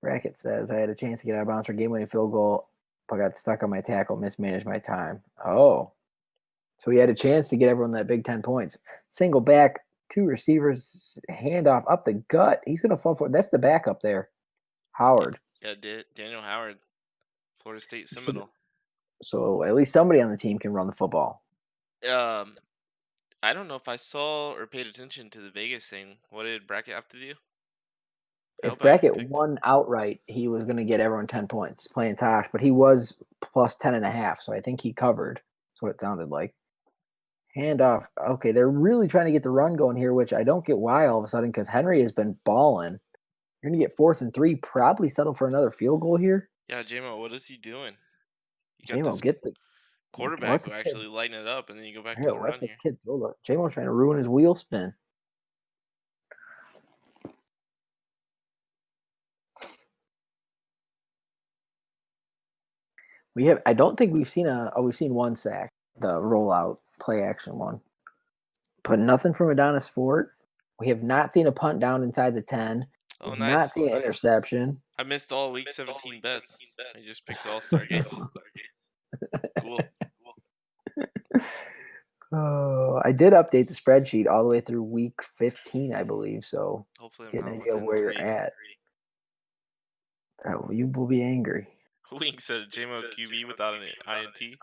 Brackett says I had a chance to get out of bounds for game-winning field goal, but got stuck on my tackle, mismanaged my time. Oh, so he had a chance to get everyone that big 10 points. Single back, two receivers, handoff up the gut. He's gonna fall for it. That's the backup there, Howard. Yeah, Daniel Howard, Florida State Seminole. So at least somebody on the team can run the football. I don't know if I saw or paid attention to the Vegas thing. What did Brackett have to do? I If hope I Brackett picked. won outright, he was going to get everyone 10 points playing Tosh, but he was plus 10.5, so I think he covered. That's what it sounded like. Handoff. Okay, they're really trying to get the run going here, which I don't get why all of a sudden because Henry has been balling. You're going to get 4th and 3, probably settle for another field goal here. Yeah, JMO, what is he doing? You got J-Mo, this let quarterback the who kid, actually lighten it up, and then you go back to here, the let run the here. kid throw the. J-Mo's trying to ruin his wheel spin. I don't think we've seen we've seen one sack, the rollout play action one. But nothing from Adonis Fort. We have not seen a punt down inside the 10. Oh, We've not nice. seen an interception. I missed all week 17 bets. I just picked the All-Star games. Cool. Oh, I did update the spreadsheet all the way through week 15, I believe. So Hopefully, I'm get an not idea of within where you're 3. at. You will be angry. Wink said a JMO QB without an INT.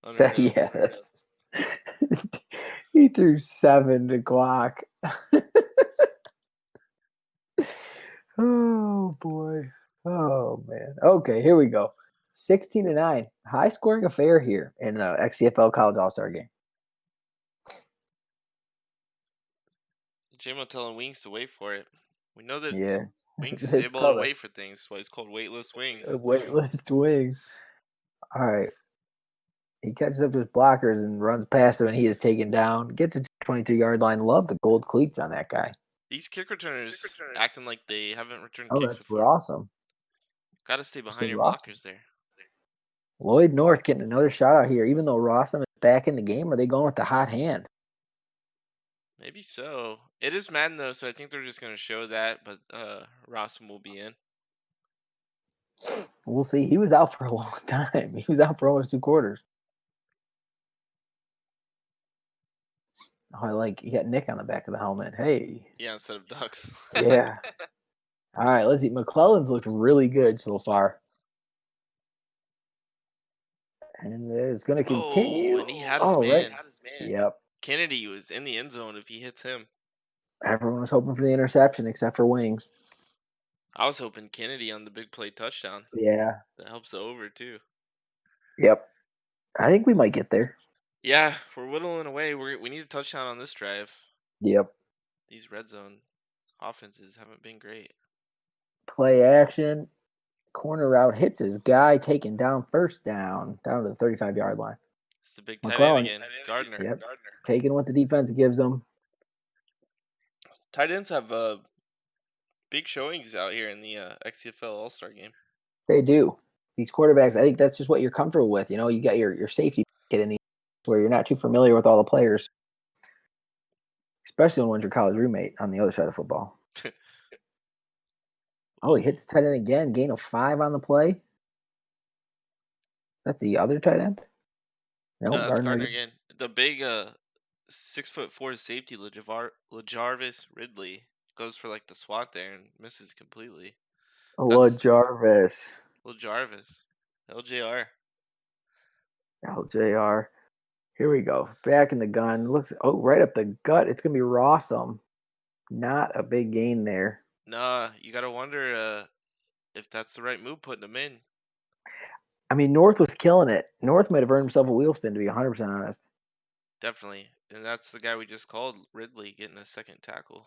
Unreal. Yeah. He threw 7 to Glock. Oh boy. Oh man. Okay, here we go. 16-9. High scoring affair here in the XCFL College All-Star game. JMO telling Wings to wait for it. We know that Yeah. Wings is It's able to coming. wait for things. That's why it's called weightless wings. Weightless wings. All right. He catches up to his blockers and runs past them, and he is taken down. Gets a 23-yard line. Love the gold cleats on that guy. These kick returners acting like they haven't returned Oh, kicks that's before. awesome. Got to stay behind your Awesome. blockers there. Lloyd North getting another shot out here, even though Rossum is back in the game. Are they going with the hot hand? Maybe so. It is Madden though, so I think they're just going to show that, but Rossum will be in. We'll see. He was out for a long time. He was out for almost 2 quarters. Oh, I like you got Nick on the back of the helmet. Hey. Yeah, instead of Ducks. Yeah. All right, let's see. McClellan's looked really good so far. And it's going to continue. Oh, and he had his Oh, right. man. Yep. Kennedy was in the end zone if he hits him. Everyone was hoping for the interception except for Wings. I was hoping Kennedy on the big play touchdown. Yeah. That helps the over too. Yep. I think we might get there. Yeah, we're whittling away. We need a touchdown on this drive. Yep. These red zone offenses haven't been great. Play action. Corner route hits his guy, taken down first down to the 35-yard line. It's the big tight end McClellan. again, Gardner. Yep. Taking what the defense gives them. Tight ends have big showings out here in the XCFL All-Star game. They do. these quarterbacks, I think that's just what you're comfortable with. You know, you got your safety kit in these where you're not too familiar with all the players, especially when one's your college roommate on the other side of the football. Oh, he Ooh, hits tight end again. Gain of 5 on the play. That's the other tight end. no, Nope, that's Gardner Gardner again. again. The big 6'4" safety Lajarvis Ridley goes for like the swat there and misses completely. Oh, That's Jarvis. Lajarvis, LJR. LJR. Here we go. Back in the gun. Looks right up the gut. It's gonna be Rossum. Not a big gain there. Nah, you gotta wonder if that's the right move putting him in. I mean, North was killing it. North might have earned himself a wheel spin to be 100% honest. Definitely, and that's the guy we just called, Ridley, getting a second tackle.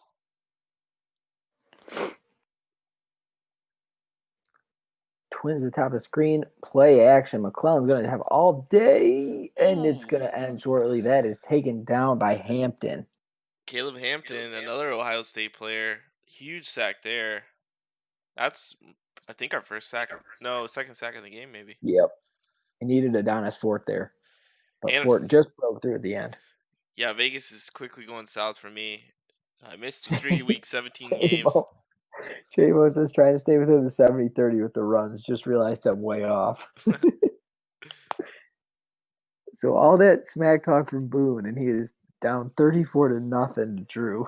Twins at the top of the screen. Play action. McClellan's going to have all day, and it's Ooh, going to end shortly. That is taken down by Hampton. Caleb Hampton, another Ohio State player, huge sack there. That's, I think, our first sack. No, second sack of the game, maybe. Yep. He needed a Adonis Fort there, but And Fort just broke through at the end. yeah, Vegas is quickly going south for me. I missed the 3 week 17 games. Chavo. Chavo's just trying to stay within the 70-30 with the runs. Just realized I'm way off. So all that smack talk from Boone, and he is down 34 to nothing to Drew.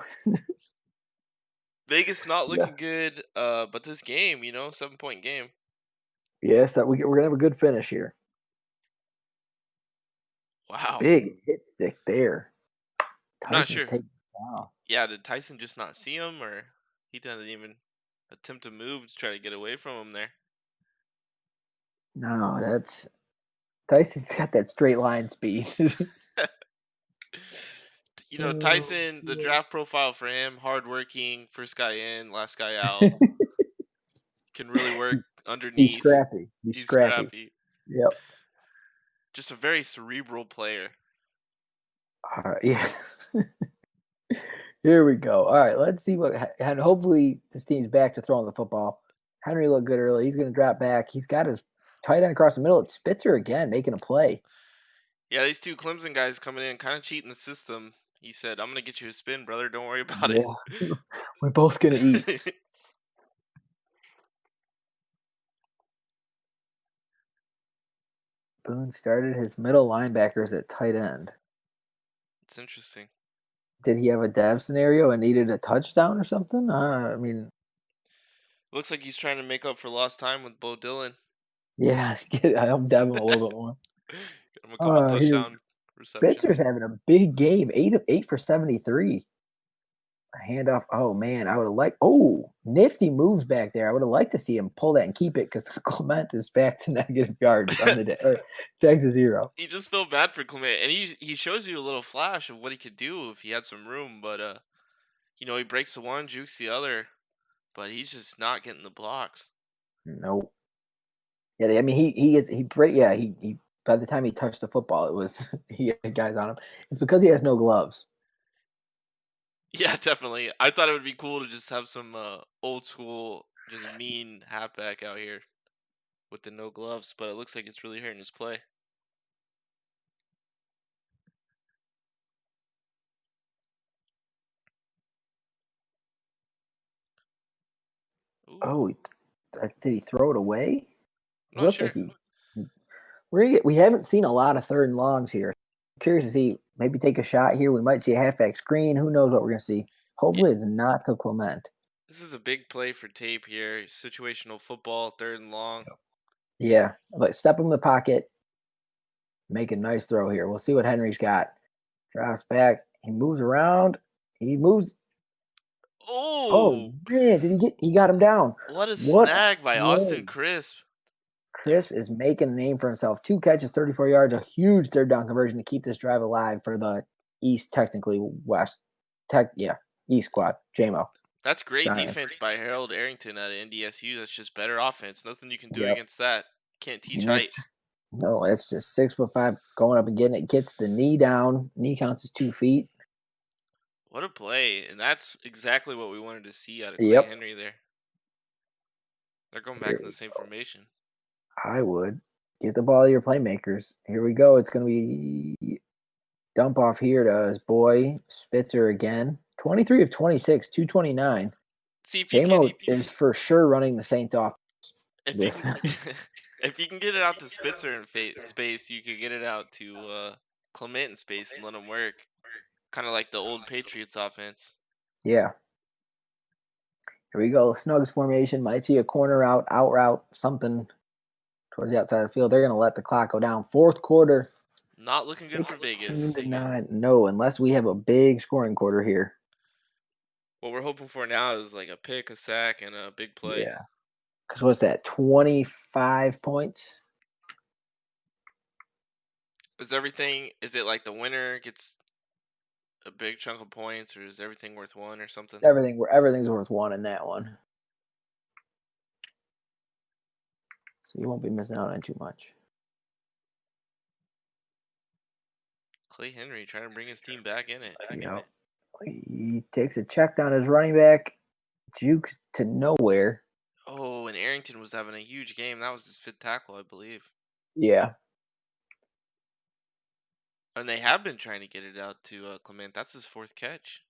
Vegas not Yeah. looking good, but this game, 7 point game. Yes, that we're gonna have a good finish here. Wow. Big hit stick there. I'm not Tyson's sure. taking it down. Yeah, did Tyson just not see him, or he didn't even attempt to move to try to get away from him there? No, that's Tyson's got that straight line speed. Oh, Tyson, the shit. draft profile for him, hardworking, first guy in, last guy out, can really work He's underneath. scrappy. He's He's scrappy. scrappy. Yep. Just a very cerebral player. All right. Yeah. Here we go. All right. Let's see and hopefully this team's back to throwing the football. Henry looked good early. He's going to drop back. He's got his tight end across the middle. It's Spitzer again making a play. Yeah, these two Clemson guys coming in, kind of cheating the system. He said, "I'm gonna get you a spin, brother. Don't worry about Yeah. We're both going to eat. it." Boone started his middle linebackers at tight end. It's interesting. Did he have a dev scenario and needed a touchdown or something? I mean, Looks like he's trying to make up for lost time with Bo Dylan. yeah, I hope dev him a little bit more. Get him a couple Here's touchdown Spitzer's receptions. having a big game. 8 for 73. A handoff. Oh man, I would have liked. Oh, nifty moves back there. I would have liked to see him pull that and keep it because Clement is back to negative yards on the day, or back to 0. You just feel bad for Clement, and he shows you a little flash of what he could do if he had some room. But he breaks the one, jukes the other, but he's just not getting the blocks. Nope. Yeah, I mean he is he break. Yeah, he by the time he touched the football, it was he had guys on him. It's because he has no gloves. Yeah, definitely. I thought it would be cool to just have some old school, just mean halfback out here with the no gloves, but it looks like it's really hurting his play. Ooh, Oh, did he throw it away? I'm It not looked like sure. we haven't seen a lot of third and longs here. Curious to see maybe take a shot here. We might see a halfback screen. Who knows what we're gonna see? Yeah, Hopefully, it's not to Clement. this is a big play for tape here. Situational football, third and long. Yeah, like step in the pocket, make a nice throw here. We'll see what Henry's got. Drops back. He moves around. He moves. Oh Oh, man, did he get? He got him down. what a What a snag by play! Austin Crisp. Crisp is making a name for himself. 2 catches, 34 yards, a huge third down conversion to keep this drive alive for the East, technically West, yeah, East squad. JMO That's great Giants. defense by Harold Arrington at NDSU. That's just better offense. Nothing you can do Yep, against that. Can't teach and height. that's just no. It's just 6'5" going up and getting it. Gets the knee down. Knee counts as 2 feet. What a play. And that's exactly what we wanted to see out of Clay Yep. Henry there. They're going back Here in the we same go. formation. I would get the ball to your playmakers. Here we go. It's going to be dump off here to his boy Spitzer again. 23 of 26, 229. See if you can JMO is for sure running the Saints off if you with. can if you can get it out to Spitzer in space, you could get it out to Clement in space and let him work. Kind of like the old Patriots offense. Yeah. Here we go. Snugs formation. Might see a corner out route, something towards the outside of the field. They're going to let the clock go down. Fourth quarter, Not looking good for 16 Vegas. to 9. No, unless we have a big scoring quarter here. What we're hoping for now is like a pick, a sack, and a big play. Yeah. Because what's that? 25 points? Is it like the winner gets a big chunk of points, or is everything worth one or something? Everything's worth one in that one. So you won't be missing out on too much. Clay Henry trying to bring his team back in it. Yep. He takes a check down his running back, jukes to nowhere. Oh, and Arrington was having a huge game. That was his fifth tackle, I believe. Yeah. And they have been trying to get it out to Clement. That's his fourth catch.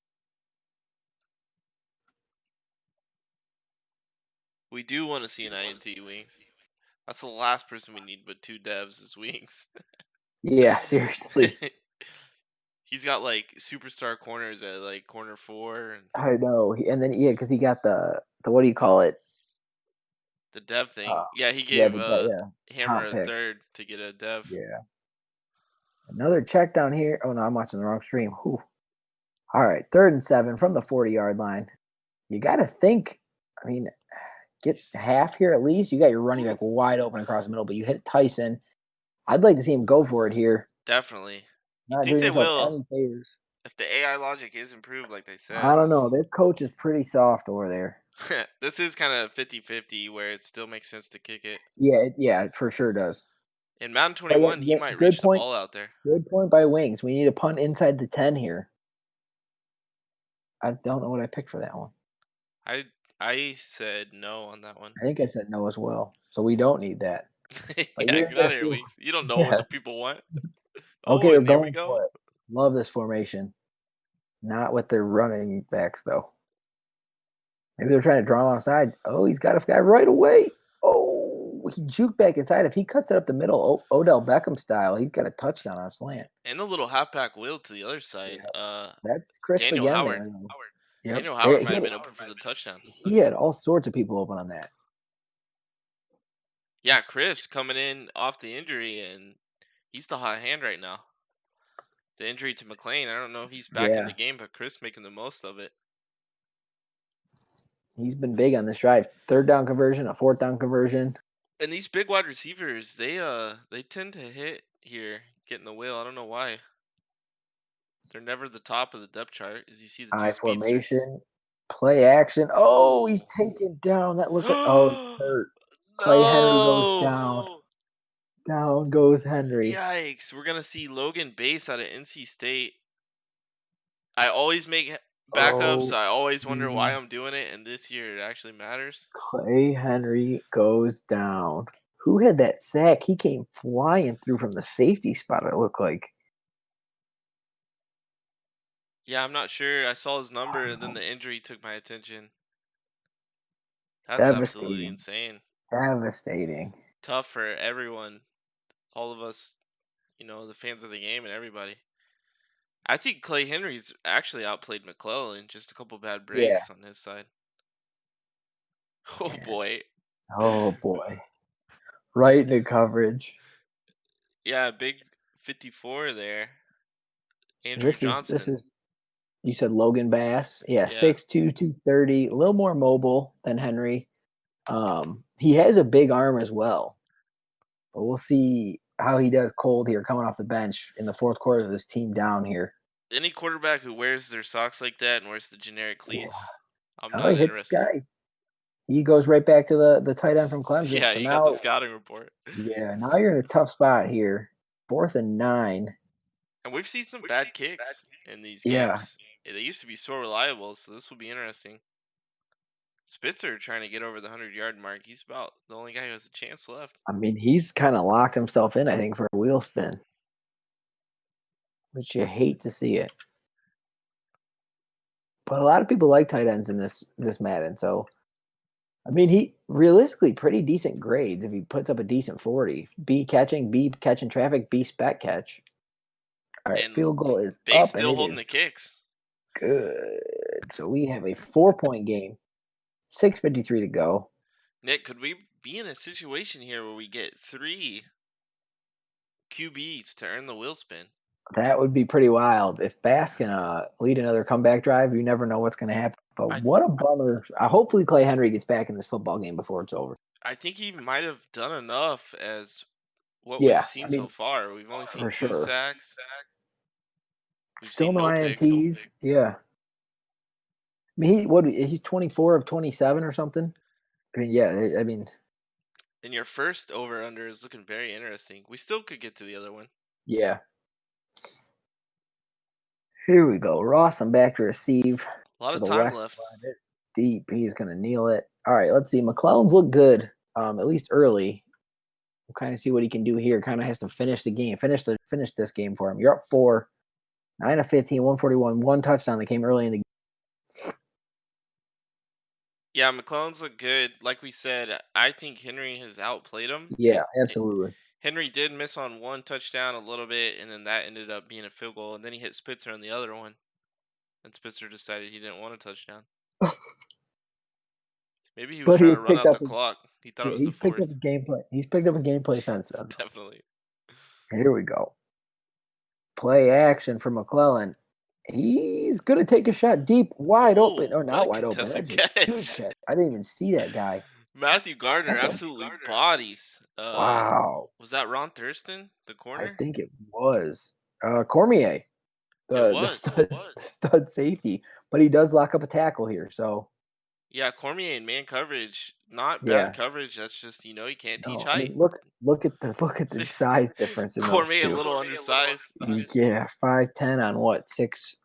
We do want to see an INT wings. That's the last person we need but two devs as wings. Yeah, seriously. He's got like superstar corners at like corner 4 and I know. And then because he got the what do you call it? the dev Uh, thing. Yeah, he yeah, gave Hammer comp a pick. third to get a dev. Yeah. Another check down here. Oh no, I'm watching the wrong stream. Whew. All right, 3rd and 7 from the 40-yard line. You got to think. I mean, get half here at least. You got your running back wide open across the middle, but you hit Tyson. I'd like to see him go for it here. Definitely. You Not think doing they yourself will any favors. if the AI logic is improved like they said. I don't know. Their coach is pretty soft over there. This is kind of 50-50 where it still makes sense to kick it. Yeah, it for sure does. In Mountain But 21, he might good reach the point. ball out there. Good point by Wings. We need a punt inside the 10 here. I don't know what I picked for that one. I said no on that one. I think I said no as well. So we don't need that. But Yeah, you're gonna get get out a of here, few. Wings. You don't know what Yeah. the people want. Okay, Oh, we're and there we going go. for it. Love this formation. Not with their running backs though. Maybe they're trying to draw him offside. Oh, he's got a guy right away. Oh, he juked back inside. If he cuts it up the middle, Odell Beckham style, he's got a touchdown on a slant. And the little halfback wheel to the other Yeah, side. that's crisp Daniel again Howard. there. Yep. Daniel Howard might have been open for the touchdown. He had all sorts of people open on that. Yeah, Chris coming in off the injury, and he's the hot hand right now. The injury to McLean, I don't know if he's back in Yeah, the game, but Chris making the most of it. he's been big on this drive. 3rd down conversion, a 4th down conversion. And these big wide receivers, they tend to hit here, get in the wheel. I don't know why. They're never the top of the depth chart, as you see the two I speedsters. formation, play action. Oh, he's Oh. taken down. That looked like he's hurt. Clay Henry goes down. No. Down goes Henry. Yikes. We're going to see Logan Bass out of NC State. I always make backups. Oh, I always wonder why I'm doing it, and this year it actually matters. Clay Henry goes down. Who had that sack? He came flying through from the safety spot, it looked like. Yeah, I'm not sure. I saw his number, and then the injury took my attention. That's absolutely Devastating. insane. Devastating. Tough for everyone. All of us, the fans of the game and everybody. I think Clay Henry's actually outplayed McClellan. Just a couple bad Yeah. breaks on his side. Oh Yeah. boy. Oh boy. Right into coverage. Yeah, big 54 there. So Andrew this is Johnston. you said Logan Bass. Yeah, Yeah. 6'2", 230, a little more mobile than Henry. He has a big arm as well. But we'll see how he does cold here coming off the bench in the 4th quarter of this team down here. Any quarterback who wears their socks like that and wears the generic cleats, I'm Oh, not he hits this interested. guy. He goes right back to the tight end from Clemson. Yeah, So you got the now, scouting report. now you're in a tough spot here. 4th and 9. And we've seen some bad kicks in these Yeah. games. They used to be so reliable, so this will be interesting. Spitzer trying to get over the 100-yard mark. He's about the only guy who has a chance left. I mean, he's kind of locked himself in, I think, for a wheel spin, which you hate to see it. But a lot of people like tight ends in this Madden. So I mean, he realistically pretty decent grades if he puts up a decent 40. B catching traffic, B spec catch. All right, And field goal is Bay's up and still it holding is the kicks. good. So we have a 4-point game. 6:53 to go. Nick, could we be in a situation here where we get 3 QBs to earn the wheel spin? That would be pretty wild. If Bass can lead another comeback drive, you never know what's going to happen. But I what a bummer. Hopefully Clay Henry gets back in this football game before it's over. I think he might have done enough as what we've Yeah, I seen so mean, far. We've only seen for 2 sure. sacks. We've Still seen no no picks. INTs. Yeah. I mean, he's 24 of 27 or something. I mean, yeah, I mean, And your first over under is looking very interesting. We still could get to the other one. yeah. Here we go. Ross, I'm back to receive A lot to of the time west left. side. It's deep. He's going to kneel it. All right, let's see. McClellan's look good, at least early. We'll kind of see what he can do here. Kind of has to finish the game. Finish this game for him. You're up 4, 9 of 15, 141, one touchdown that came early in the game. Yeah, McClellan's look good. Like we said, I think Henry has outplayed him. Yeah, absolutely. Henry did miss on one touchdown a little bit, and then that ended up being a field goal. And then he hit Spitzer on the other one, and Spitzer decided he didn't want a touchdown. Maybe he was But he trying has to run picked out up the clock. He thought it yeah, was the he's picked up fourth. his gameplay. He's picked up his gameplay since then. Definitely. Here we go. Play action for McClellan. He's going to take a shot deep, wide open, Oh, or what a not wide open. contested That's a huge catch! catch. I didn't even see that guy. Matthew Gardner That's a absolutely bodies. wow. Was that Ron Thurston, the I corner? think it was Cormier, It the was. stud safety, but he does lock up a tackle here. So Yeah, Cormier in man coverage, not bad yeah, coverage. That's just you can't teach no, I height. mean look at the size difference in those Cormier a two. little undersized. Yeah, 5'10" on what 6?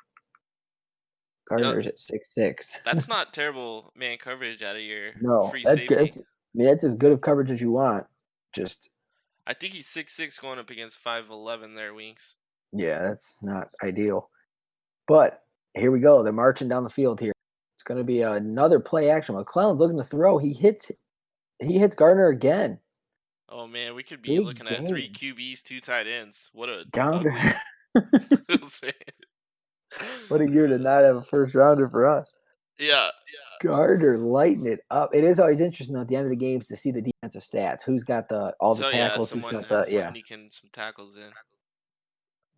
Uh, Gardner's at 6'6". that's not terrible man coverage out of your No, free that's good. safety. I mean, that's as good of coverage as you want. Just I think he's 6'6" going up against 5'11" there, Winks. yeah, that's not ideal. But here we go. They're marching down the field here. It's going to be another play action. McClellan's looking to throw. He hits Gardner again. Oh man, we could be Big looking at 3 game. QBs, 2 tight ends. What a ugly Gardner. Bills fan. What a year to not have a first rounder for us. Yeah, Gardner lighting it up. It is always interesting at the end of the games to see the defensive stats. Who's got all the so yeah, tackles? Who's someone got had the to yeah. sneak in some tackles in.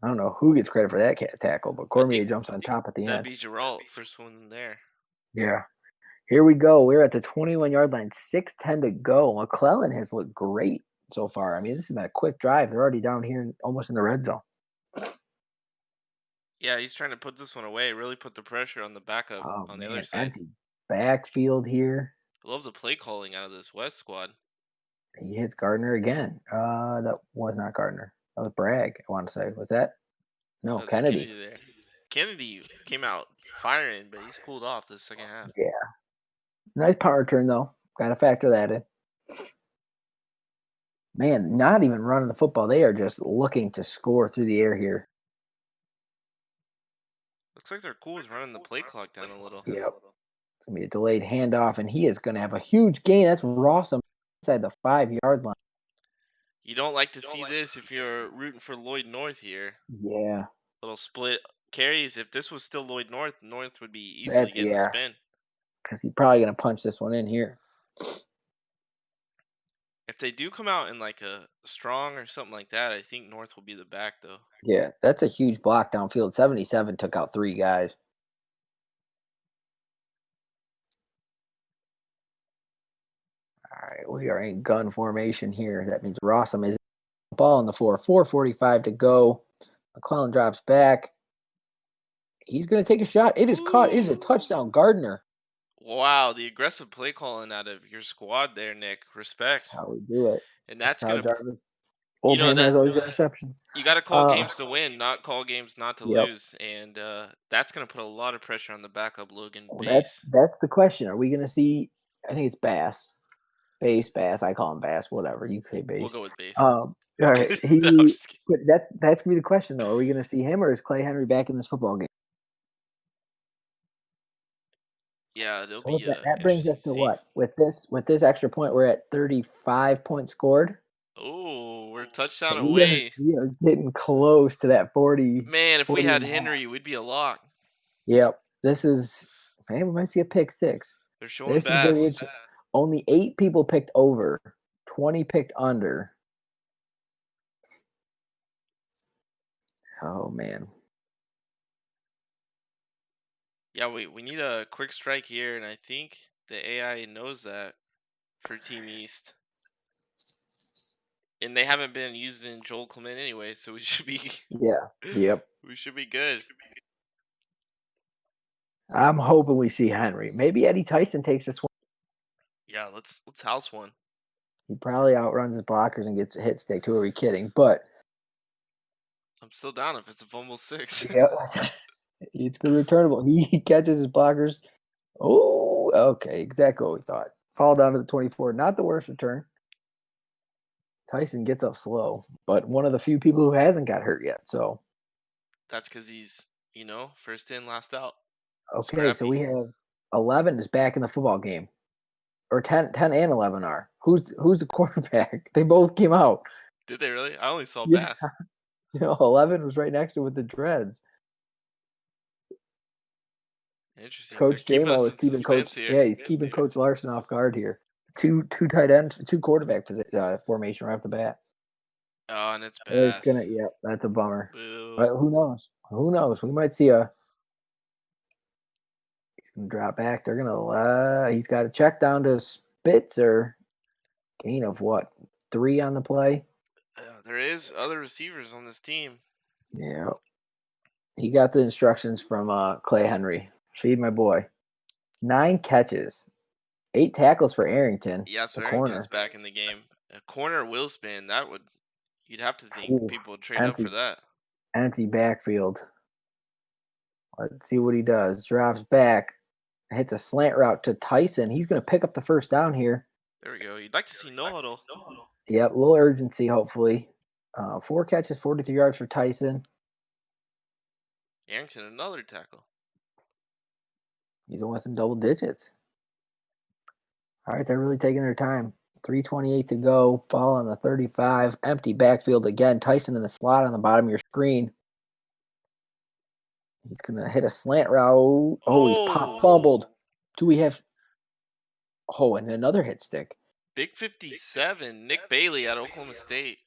I don't know who gets credit for that tackle, but I Cormier think jumps on top at the that'd end. be Geralt, first one there. Yeah. Here we go. We're at the 21-yard line. 6:10 to go. McClellan has looked great so far. I mean, this has been a quick drive. They're already down here, almost in the red zone. Yeah, he's trying to put this one away. Really put the pressure on the backup Oh on the other man, side. empty backfield here. I love the play calling out of this West squad. He hits Gardner again. That was not Gardner. That was Bragg. I want to say. Was that? No, That's Kennedy. Kennedy there. Kennedy came out firing, but he's cooled off the second half. Yeah. Nice punt return though. Got to factor that in. Man, not even running the football. They are just looking to score through the air here. Looks like they're cool with running the play clock down a little. Yep. It's going to be a delayed handoff, and he is going to have a huge gain. That's Rossum inside the 5-yard line. You don't like to see this if you're rooting for Lloyd North here. Yeah. Little split carries. If this was still Lloyd North, North would be easily That's, getting the yeah. spin. Because he's probably going to punch this one in here. If they do come out in like a strong or something like that, I think North will be the back though. Yeah, that's a huge block downfield. 77 took out 3 guys. All right, we are in gun formation here. That means Rossum is ball on the floor. 4:45 to go. McClellan drops back. He's going to take a shot. It is caught. It is a Ooh. touchdown. Gardner. Wow, the aggressive play calling out of your squad there, Nick. That's Respect. how we do it. And That's that's how gonna Jarvis. You Old know Ham that has all these interceptions. you got to call Uh, games to win, not call games not to yep. lose, and that's gonna put a lot of pressure on the backup Logan Well, Base. that's the question. Are we going to see? I think it's Bass, Bass. I call him Bass. Whatever you say, We'll Bass. go with Base. All right. No, I'm He. just kidding. But that's gonna be the question though. Are we going to see him or is Clay Henry back in this football game? Yeah, it'll So be that brings interesting us to to see. what? With this extra point, we're at 35 points scored. Oh, we're a touchdown So we are away. we are getting close to that 40, Man, if we 40 had and a half. Henry, we'd be a lock. Yep. This is man, we might see a pick six. They're showing This is gonna be Bass. interesting. Only 8 people picked over, 20 picked under. Oh man. Yeah, we need a quick strike here, and I think the AI knows that for Team East. And they haven't been using Joel Clement anyway, so we should be Yeah. Yep. we should be good. I'm hoping we see Henry. Maybe Eddie Tyson takes this one. Yeah, let's house one. He probably outruns his blockers and gets a hit stick. Who are we kidding? But I'm still down if it's a fumble 6. yeah, it's good returnable. He catches his blockers. Oh, okay. Exactly what we thought. Fall down to the 24. Not the worst return. Tyson gets up slow, but one of the few people who hasn't got hurt yet. So, That's because he's, first in, last out. okay. So Scrappy. we have 11 is back in the football game. Or 10 and 11 are. Who's the quarterback? They both came out. Did they really? I only saw Yeah. Bass. 11 was right next to it with the dreads. Interesting. They're Coach keeping us JMO is in keeping suspense Coach. here. Yeah, he's keeping Coach Larson off guard here. Two tight ends, two quarterback formation right off the bat. Oh, and it's It's gonna. Bass. Yeah, that's a bummer. Boo. But who knows? Who knows? We might see a. He's gonna drop back. They're gonna. He's got a check down to Spitzer. Gain of what? 3 on the play. There is other receivers on this team. Yeah. He got the instructions from Clay Henry. Feed my boy. 9 catches, 8 tackles for Arrington, Yeah, the so Arrington's corner. back in the game. A corner wheel spin, you'd have to think Oof, people would trade up for empty, that. empty backfield. Let's see what he does. Drops back, hits a slant route to Tyson. He's going to pick up the first down here. There we go. You'd like to see no huddle. Yep, a little urgency, hopefully. 4 catches, 43 yards for Tyson. Arrington, another tackle. He's almost in double digits. All right, they're really taking their time. 3:28 to go. Ball on the 35. Empty backfield again. Tyson in the slot on the bottom of your screen. He's going to hit a slant route. Oh, he's pop Oh, fumbled. Do we have. Oh, and another hit stick. Big 57, Nick Bailey out of Oklahoma State.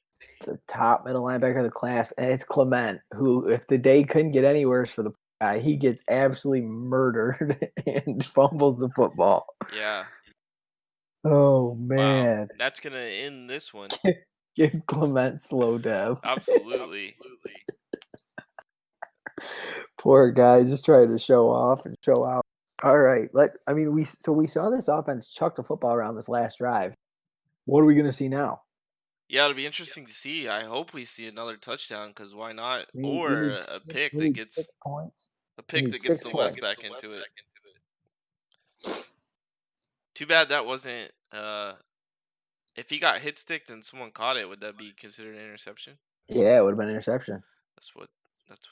The top middle linebacker of the class, and it's Clement, who, if the day couldn't get any worse for the guy, he gets absolutely murdered and fumbles the football. Yeah. Oh Wow. man, That's going to end this one. give Clement slow dev. Absolutely. Poor guy, just trying to show off and show out. All right, we saw this offense chuck the football around this last drive. What are we gonna see now? Yeah, it'll be interesting to see. I hope we see another touchdown because why not? We Or need a pick we that need gets 6 points. a We pick need that gets six the West points. back into it. Too bad that wasn't. If he got hit sticked and someone caught it, would that be considered an interception? Yeah, it would have been an interception. That's what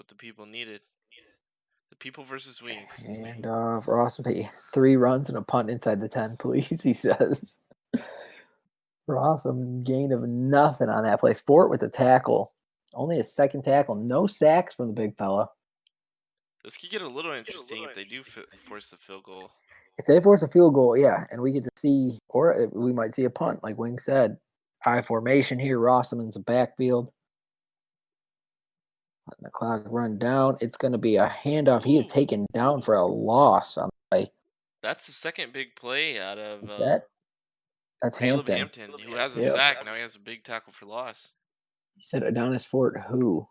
the people needed. The people versus wings. And for Austin P, 3 runs and a punt inside the 10, please, he says. For awesome gain of nothing on that play. Fort with the tackle. Only a second tackle. No sacks from the big fella. This could get a little interesting if they do force the field goal. If they force a field goal, yeah, and we get to see, or we might see a punt, like Wing said. High formation here. Rossman's the backfield. Letting the clock run down. It's going to be a handoff. He is Ooh, taken down for a loss on the play. that's the second big play out of Is that's Caleb Hampton. Hampton, who has a Yep. sack. Now he has a big tackle for loss. He said Adonis Fort who?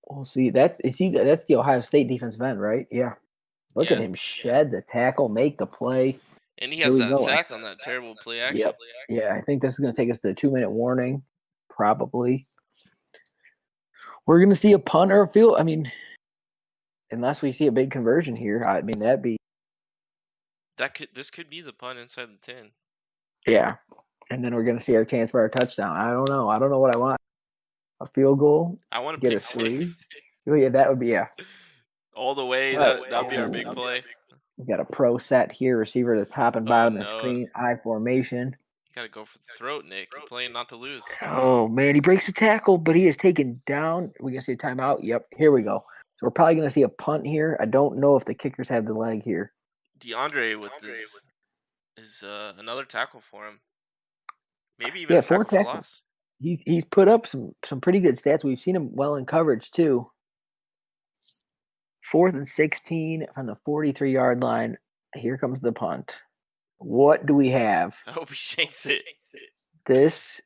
We'll see. That's the Ohio State defensive end, right? Yeah. Look at Yeah, him shed the tackle, make the play. and he Here has we that go. sack on that terrible play action. Yep. Yeah, I think this is going to take us to a 2-minute warning. probably. We're going to see a punt or a field. I mean, unless we see a big conversion here, I mean, that'd be. This could be the punt inside the 10. Yeah. And then we're going to see our chance for our touchdown. I don't know. I don't know what I want. A field goal, I want to get a pick 3. 6 Oh, yeah, that would be, yeah. all the way. Right. That'll be our big play. We got a pro set here, receiver at the top and Oh bottom of the no, screen, I formation. you gotta go for the throat, Nick. You're playing not to lose. Oh, man, he breaks the tackle, but he is taken down. We're going to see a timeout. Yep, here we go. So we're probably going to see a punt here. I don't know if the kickers have the leg here. DeAndre with this is another tackle for him. Maybe even a 4 tackle for tackles. loss. He's put up some pretty good stats. We've seen him well in coverage too. 4th and 16 from the 43-yard line. Here comes the punt. What do we have? I hope he shanks it. This.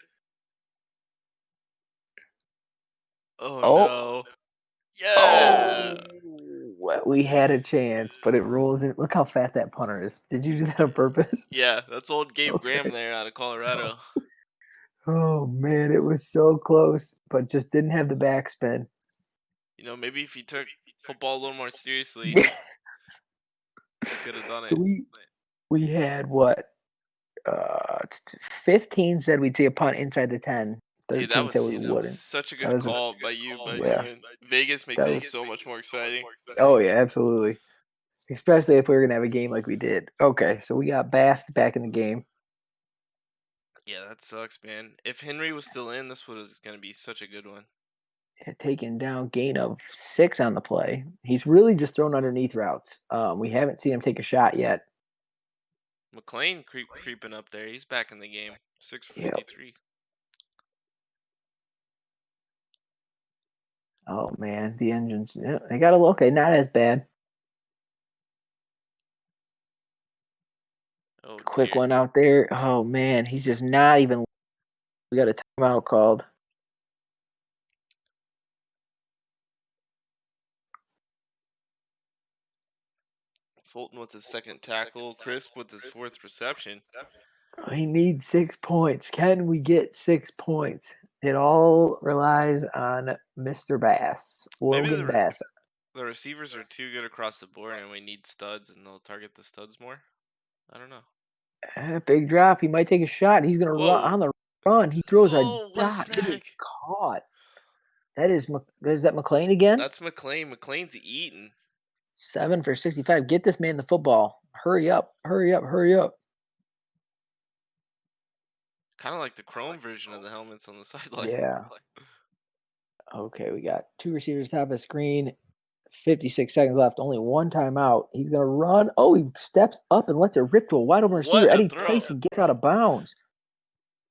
Oh no. Yeah. Oh, we had a chance, but it rolls in. Look how fat that punter is. Did you do that on purpose? Yeah, that's old Gabe Okay. Graham there out of Colorado. Oh man, it was so close, but just didn't have the backspin. You know, maybe if he took football a little more seriously, he could have done So it. we had what? 15 said we'd see a punt inside the 10. Dude, 13 said we that was wouldn't. such a That good was call by you, but yeah. I mean, Vegas makes That it was so much more exciting. Oh yeah, absolutely. Especially if we were gonna have a game like we did. Okay, so we got Bast back in the game. Yeah, that sucks, man. If Henry was still in, this was going to be such a good one. Taking down gain of 6 on the play. He's really just thrown underneath routes. We haven't seen him take a shot yet. McLean creeping up there. He's back in the game. 6 for Yep. 53. Oh man, the engines. Yeah, they got a okay, not as bad. Oh, Quick dear. one out there. Oh man, he's just not even. We got a timeout called. Fulton with his second tackle. Crisp with his 4th reception. We need 6 points. Can we get 6 points? It all relies on Mr. Bass, Maybe Logan Bass. the receivers are too good across the board and we need studs and they'll target the studs more. I don't know. Big drop. He might take a shot. He's going to run on the run. He throws a what a dot. It is snack. caught. Is that McLean again? That's McLean. McLean's eating. 7 for 65. Get this man the football. Hurry up. Hurry up. Hurry up. Kind of like the chrome version of the helmets on the sideline. Yeah. Okay, we got 2 receivers top of the screen. 56 seconds left. Only 1 timeout. He's going to run. Oh, he steps up and lets it rip to a wide open receiver. What a Eddie throw. Tyson gets out of bounds.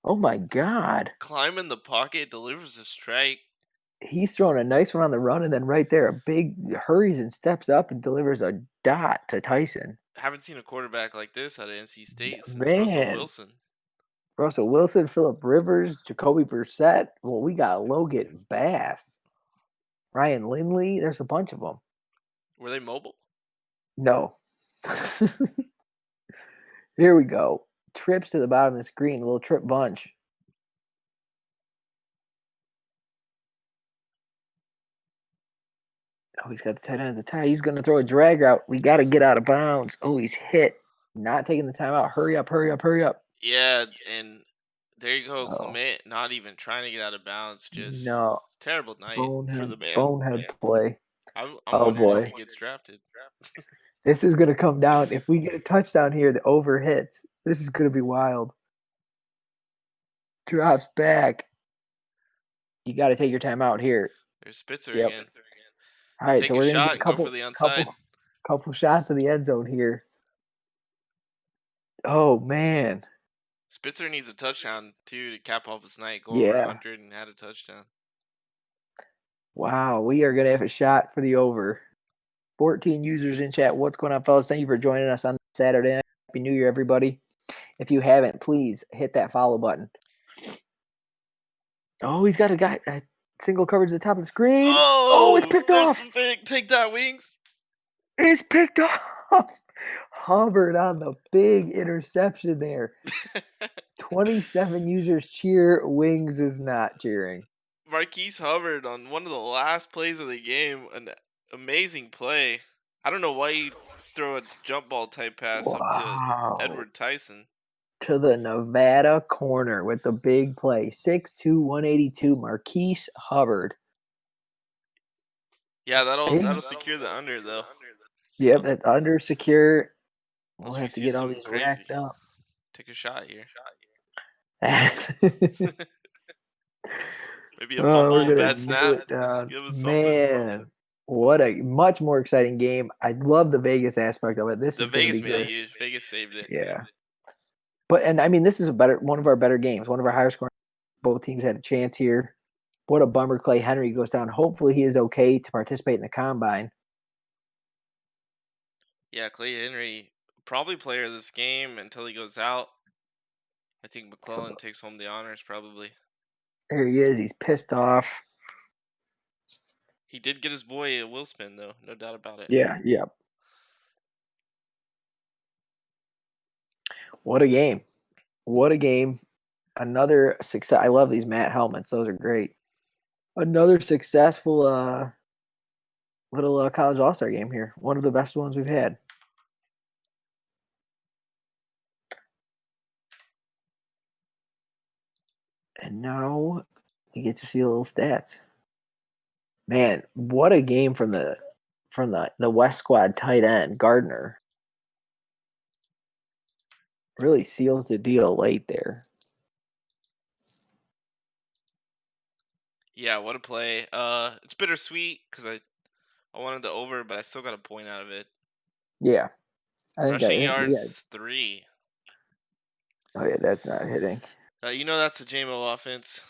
Oh, my God. Climb in the pocket, delivers a strike. He's throwing a nice one on the run, and then right there, a big hurries and steps up and delivers a dot to Tyson. Haven't seen a quarterback like this out of NC State since Man. Russell Wilson. Russell Wilson, Phillip Rivers, Jacoby Brissett. Well, we got Logan Bass. Ryan Lindley. There's a bunch of them. Were they mobile? No. Here we go. Trips to the bottom of the screen. A little trip bunch. Oh, he's got the tight end at the tie. He's going to throw a drag route. We got to get out of bounds. Oh, he's hit. Not taking the timeout. Hurry up, hurry up, hurry up. Yeah, and there you go, Clement. Not even trying to get out of bounds. Just terrible night for the man. Bonehead play. I'm wondering if he gets drafted. This is going to come down. If we get a touchdown here, the over hits. This is going to be wild. Drops back. You got to take your time out here. There's Spitzer again. All right, take so we're going to get go for the onside. Couple shots of the end zone here. Oh, man. Spitzer needs a touchdown, too, to cap off his night. Go over 100 and had a touchdown. Wow, we are going to have a shot for the over. 14 users in chat. What's going on, fellas? Thank you for joining us on Saturday. Happy New Year, everybody. If you haven't, please hit that follow button. Oh, he's got a guy. Single coverage at the top of the screen. Oh, it's picked off. Take that, Wings. It's picked off. Hubbard on the big interception there. 27 users cheer, Wings is not cheering. Marquise Hubbard on one of the last plays of the game, an amazing play. I don't know why you throw a jump ball type pass up to Wow. Edward Tyson. To the Nevada corner with the big play. 6'2", 182, Marquise Hubbard. Yeah, Big, that'll secure the under though. yep, So that under secure. We'll unless we have to see get all something these crazy, racked up. take a shot here. Oh, Maybe a we're fumble, gonna bad nail snap. it down. Give us something. Man, what a much more exciting game. I love the Vegas aspect of it. This The is gonna be Vegas made it good. huge. Vegas saved it. Yeah. But and I mean this is one of our better games, one of our higher scoring. Both teams had a chance here. What a bummer Clay Henry goes down. Hopefully he is okay to participate in the combine. Yeah, Clay Henry probably player of this game until he goes out. I think So McClellan takes home the honors probably. there he is. He's pissed off. He did get his boy a wheel spin though, no doubt about it. Yeah, yeah. What a game. What a game. Another success. I love these matte helmets. Those are great. Another successful little college all-star game here. One of the best ones we've had. And now you get to see a little stats. Man, what a game from the West squad tight end, Gardner. Really seals the deal late there. Yeah, what a play. It's bittersweet because I wanted the over, but I still got a point out of it. Yeah. Rushing Yeah. yards 3. Oh yeah, that's not hitting. You know that's a JMO offense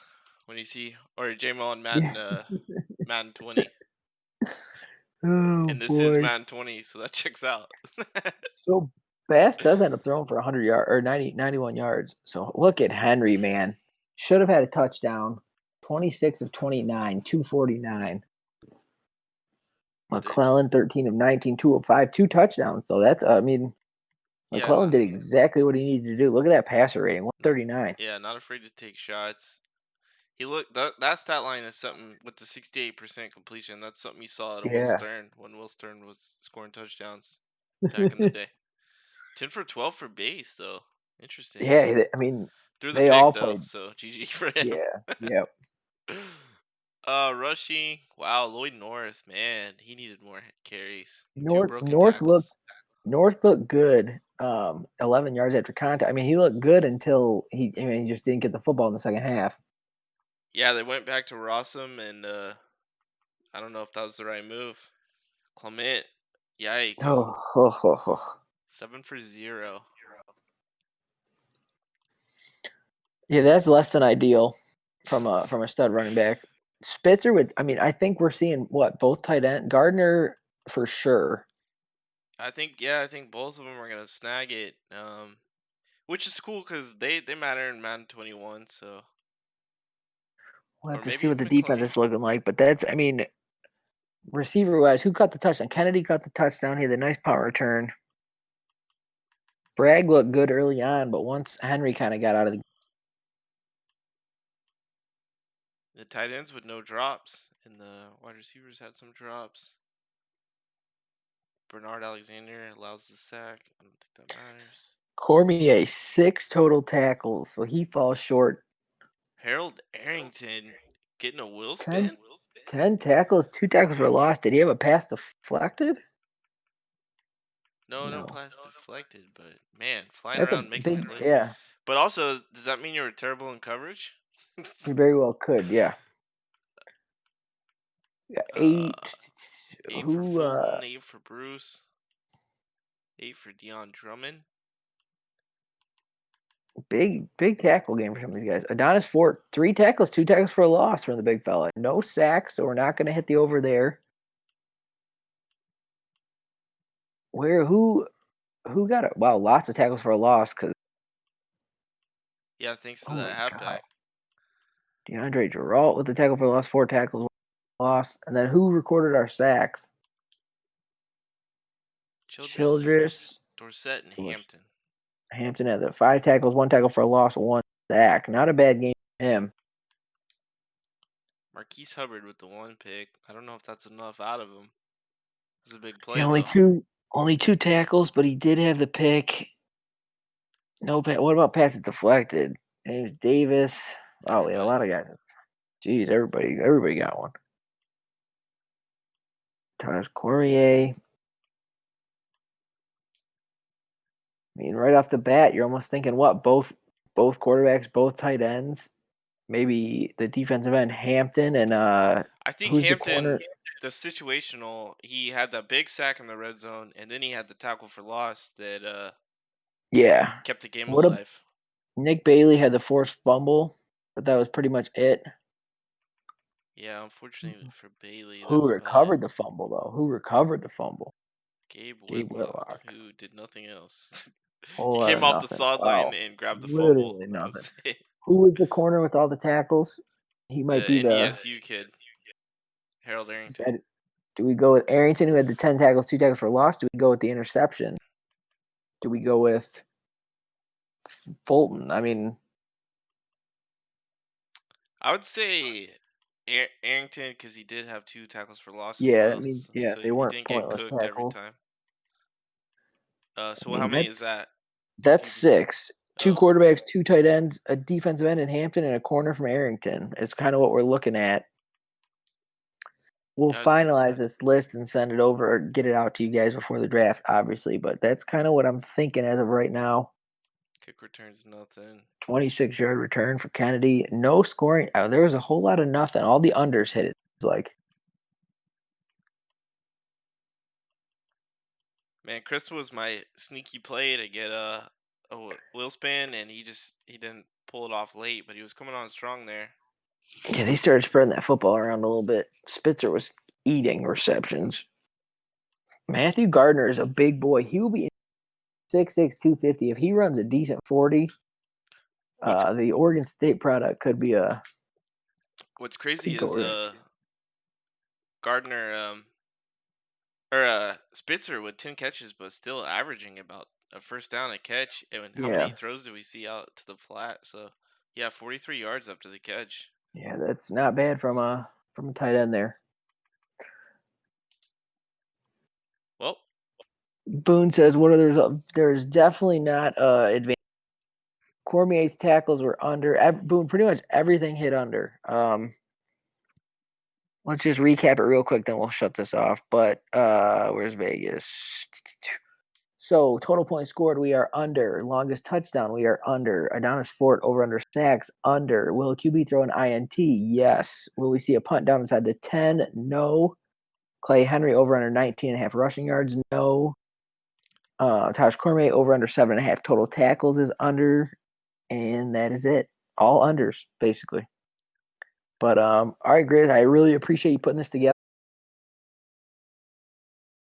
when you see or JMO on Yeah. Madden 20, Oh and this is boy. Madden 20, so that checks out. So Bass does end up throwing for 100 yards or 91 yards. So look at Henry, man. Should have had a touchdown. 26 of 29, 249. There's McClellan, 13 of 19, 205, 2 touchdowns. So that's, I mean, yeah, McClellan did exactly what he needed to do. Look at that passer rating, 139. not afraid to take shots. He looked that stat line is something with the 68% completion. That's something you saw at Will Yeah. Stern when Will Stern was scoring touchdowns back in the day. 10 for 12 for base though. Interesting. Yeah, I mean, Threw the they pick all though, played. so GG for him. Yeah, yep. Rushing. Wow, Lloyd North, man, he needed more carries. 2 North broken North looked tackles. North looked good. 11 yards after contact. I mean, he looked good until he just didn't get the football in the second half. Yeah, they went back to Rossum, and I don't know if that was the right move. Clement, yikes, Oh. 7 for 0. Yeah, that's less than ideal from a stud running back. Spitzer would. I mean, I think we're seeing what both tight end Gardner for sure. I think both of them are gonna snag it. Which is cool because they matter in Madden 21. So, We'll have or to maybe see what even the defense McLean. is looking like, but that's. I mean, receiver wise, who caught the touchdown? Kennedy caught the touchdown. He had a nice punt return. Bragg looked good early on, but once Henry kind of got out of the The tight ends with no drops, and the wide receivers had some drops. Bernard Alexander allows the sack. I don't think that matters. Cormier, 6 total tackles, so he falls short. Harold Arrington getting a wheel 10, spin? 10 tackles, 2 tackles were lost. Did he have a pass deflected? No, no No. pass deflected, but man, flying That's a around making big, plays. yeah. But also, does that mean you were terrible in coverage? He very well could, yeah. Yeah, uh, 8. 8 for Who, Fulton, 8 for Bruce, 8 for Dion Drummond. big tackle game for some of these guys. Adonis Fort, 3 tackles, 2 tackles for a loss from the big fella. No sacks, so we're not going to hit the over there. Who got it? Wow, lots of tackles for a loss because, Yeah, thanks to oh my that halfback. God. DeAndre Geralt with the tackle for a loss, 4 tackles, loss. And then who recorded our sacks? Childress, Childress Dorsett, and was Hampton. Hampton had the 5 tackles, 1 tackle for a loss, 1 sack. Not a bad game for him. Marquise Hubbard with the 1 pick. I don't know if that's enough out of him. It was a big play Yeah, though. only two tackles, but he did have the pick. No, what about passes deflected? James Davis. Oh, we had a lot Everybody. of guys. Jeez, everybody got one. Taj Courier. I mean, right off the bat, you're almost thinking what? Both quarterbacks, both tight ends. Maybe the defensive end Hampton and I think who's the Hampton, corner? the situational, he had that big sack in the red zone, and then he had the tackle for loss that Yeah. kept the game What a alive. Nick Bailey had the forced fumble, but that was pretty much it. Yeah, unfortunately for Bailey, Who that's bad. recovered the fumble though? Who recovered the fumble? Gabe Gabe Whitlock, Whitlock. who did nothing else. Whole He lot came of off the nothing. sideline Wow. and grabbed the fumble. Literally That nothing. was it. Who was the corner with all the tackles? He might The be the. NDSU kid, Harold Is Arrington. that, do we go with Arrington, who had the 10 tackles, 2 tackles for loss? Do we go with the interception? Do we go with Fulton? I mean, I would say Arrington because he did have 2 tackles for loss as yeah, that well, means, so, yeah, so they he weren't didn't get pointless cooked every tackles. time. I So how mean, many is that? that's Who did? 6. 2 Oh, quarterbacks, 2 tight ends, a defensive end in Hampton, and a corner from Arrington. It's kind of what we're looking at. We'll yeah. finalize this list and send it over or get it out to you guys before the draft, obviously. But that's kind of what I'm thinking as of right now. Kick returns nothing. 26-yard return for Kennedy. No scoring. There was a whole lot of nothing. All the unders hit it. It's like, Man, Chris was my sneaky play to get a wheel spin, and he didn't pull it off late, but he was coming on strong there. yeah, they started spreading that football around a little bit. Spitzer was eating receptions. Matthew Gardner is a big boy. He will be 6'6", 250. If he runs a decent 40, What's the Oregon State product could be a What's crazy could go is really. Gardner or Spitzer with 10 catches, but still averaging about a first down a catch. And how Yeah, many throws do we see out to the flat? So yeah, 43 yards after the catch. yeah, that's not bad from a tight end there. Well, Boone says, "What are there's definitely not advantage." Cormier's tackles were under. Boone, pretty much everything hit under. Let's just recap it real quick, then we'll shut this off. But where's Vegas? So total points scored, we are under. Longest touchdown, we are under. Adonis Fort over under sacks, under. Will a QB throw an INT? Yes. Will we see a punt down inside the 10? No. Clay Henry over under 19.5 rushing yards? No. Taj Cormier over under 7.5 total tackles is under. And that is it. All unders, basically. But all right, Grizz, I really appreciate you putting this together.